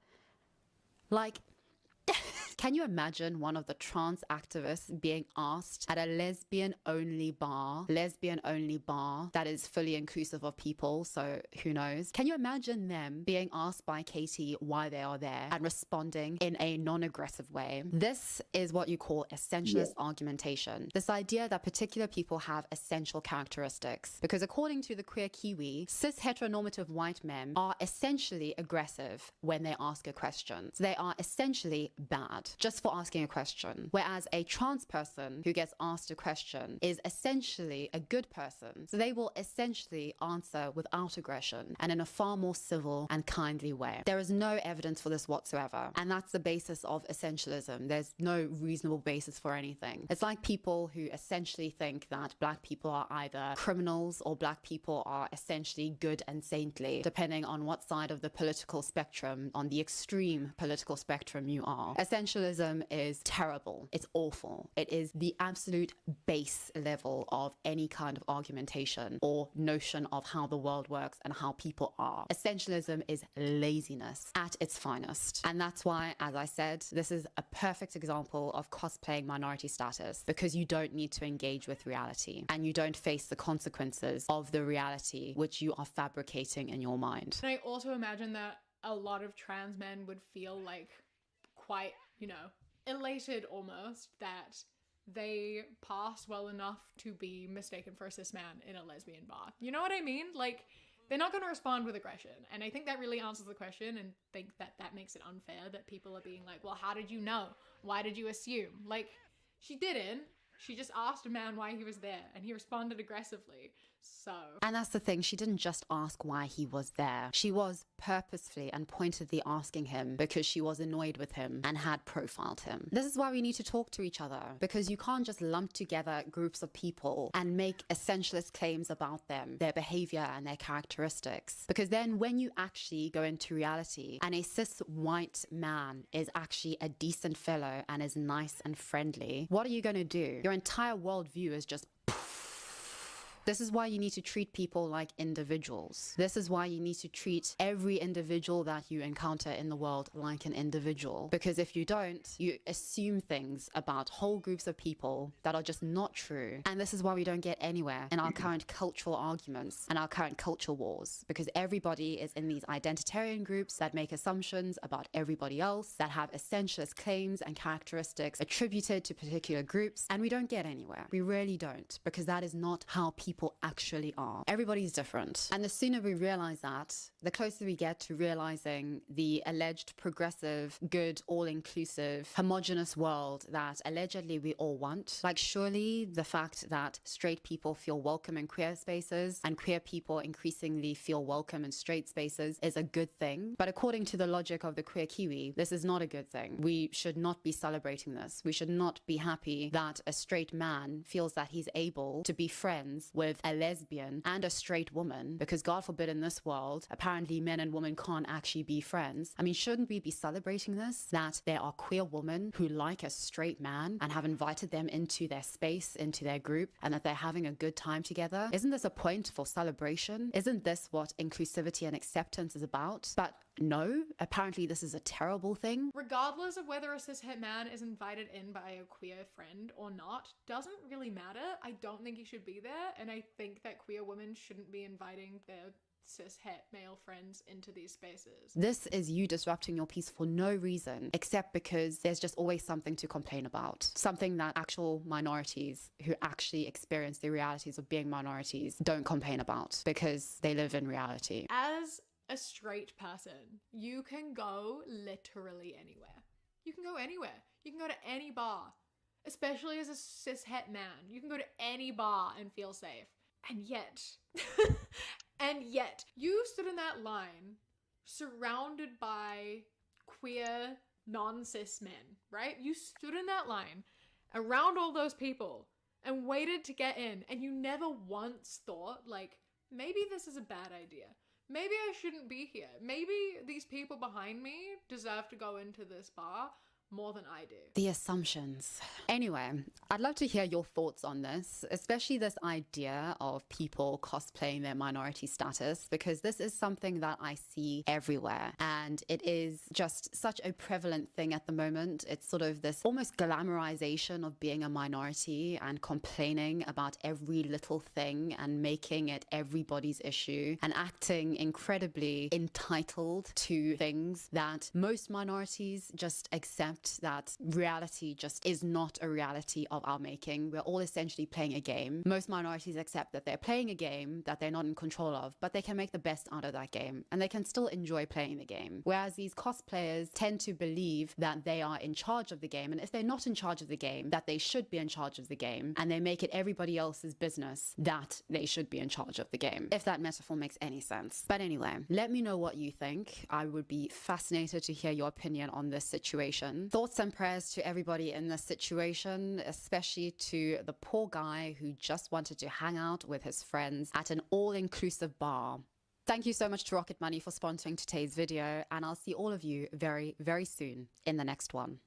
Like, Can you imagine one of the trans activists being asked at a lesbian-only bar that is fully inclusive of people, so who knows? Can you imagine them being asked by Katie why they are there and responding in a non-aggressive way? This is what you call essentialist argumentation. This idea that particular people have essential characteristics. Because according to the queer Kiwi, cis heteronormative white men are essentially aggressive when they ask a question. So they are essentially bad just for asking a question. Whereas a trans person who gets asked a question is essentially a good person. So they will essentially answer without aggression and in a far more civil and kindly way. There is no evidence for this whatsoever. And that's the basis of essentialism. There's no reasonable basis for anything. It's like people who essentially think that black people are either criminals or black people are essentially good and saintly, depending on what side of the political spectrum, on the extreme political spectrum you are. Essentialism is terrible. It's awful. It is the absolute base level of any kind of argumentation or notion of how the world works and how people are. Essentialism is laziness at its finest. And that's why, as I said, this is a perfect example of cosplaying minority status, because you don't need to engage with reality and you don't face the consequences of the reality which you are fabricating in your mind. And I also imagine that a lot of trans men would feel like quite, elated almost that they pass well enough to be mistaken for a cis man in a lesbian bar. You know what I mean? Like, they're not going to respond with aggression. And I think that really answers the question, and think that that makes it unfair that people are being like, well, how did you know? Why did you assume? Like, she didn't. She just asked a man why he was there, and he responded aggressively. So... And that's the thing, she didn't just ask why he was there. She was purposefully and pointedly asking him because she was annoyed with him and had profiled him. This is why we need to talk to each other, because you can't just lump together groups of people and make essentialist claims about them, their behavior and their characteristics. Because then when you actually go into reality and a cis white man is actually a decent fellow and is nice and friendly, what are you going to do? Your entire worldview is just... This is why you need to treat people like individuals. This is why you need to treat every individual that you encounter in the world like an individual. Because if you don't, you assume things about whole groups of people that are just not true. And this is why we don't get anywhere in our current cultural arguments and our current culture wars. Because everybody is in these identitarian groups that make assumptions about everybody else, that have essentialist claims and characteristics attributed to particular groups. And we don't get anywhere. We really don't. Because that is not how people actually are. Everybody's different. And the sooner we realize that, the closer we get to realizing the alleged progressive, good, all-inclusive, homogenous world that allegedly we all want. Like, surely the fact that straight people feel welcome in queer spaces and queer people increasingly feel welcome in straight spaces is a good thing. But according to the logic of the queer Kiwi, this is not a good thing. We should not be celebrating this. We should not be happy that a straight man feels that he's able to be friends with a lesbian and a straight woman, because God forbid in this world, apparently men and women can't actually be friends. I mean, shouldn't we be celebrating this? That there are queer women who like a straight man and have invited them into their space, into their group, and that they're having a good time together? Isn't this a point for celebration? Isn't this what inclusivity and acceptance is about? But no, apparently this is a terrible thing. Regardless of whether a cishet man is invited in by a queer friend or not, doesn't really matter. I don't think he should be there, and I think that queer women shouldn't be inviting their cishet male friends into these spaces. This is you disrupting your peace for no reason, except because there's just always something to complain about. Something that actual minorities who actually experience the realities of being minorities don't complain about, because they live in reality. As a straight person, you can go literally anywhere. You can go anywhere. You can go to any bar. Especially as a cishet man. You can go to any bar and feel safe. And yet, you stood in that line surrounded by queer non-cis men, right? You stood in that line around all those people and waited to get in, and you never once thought, like, maybe this is a bad idea. Maybe I shouldn't be here. Maybe these people behind me deserve to go into this bar. more than I do. The assumptions. Anyway, I'd love to hear your thoughts on this, especially this idea of people cosplaying their minority status, because this is something that I see everywhere. And it is just such a prevalent thing at the moment. It's sort of this almost glamorization of being a minority and complaining about every little thing and making it everybody's issue and acting incredibly entitled to things that most minorities just accept that reality just is not a reality of our making. We're all essentially playing a game. Most minorities accept that they're playing a game that they're not in control of, but they can make the best out of that game and they can still enjoy playing the game. Whereas these cosplayers tend to believe that they are in charge of the game, and if they're not in charge of the game, that they should be in charge of the game, and they make it everybody else's business that they should be in charge of the game, if that metaphor makes any sense. But anyway, let me know what you think. I would be fascinated to hear your opinion on this situation. Thoughts and prayers to everybody in this situation, especially to the poor guy who just wanted to hang out with his friends at an all-inclusive bar. Thank you so much to Rocket Money for sponsoring today's video, and I'll see all of you very, very soon in the next one.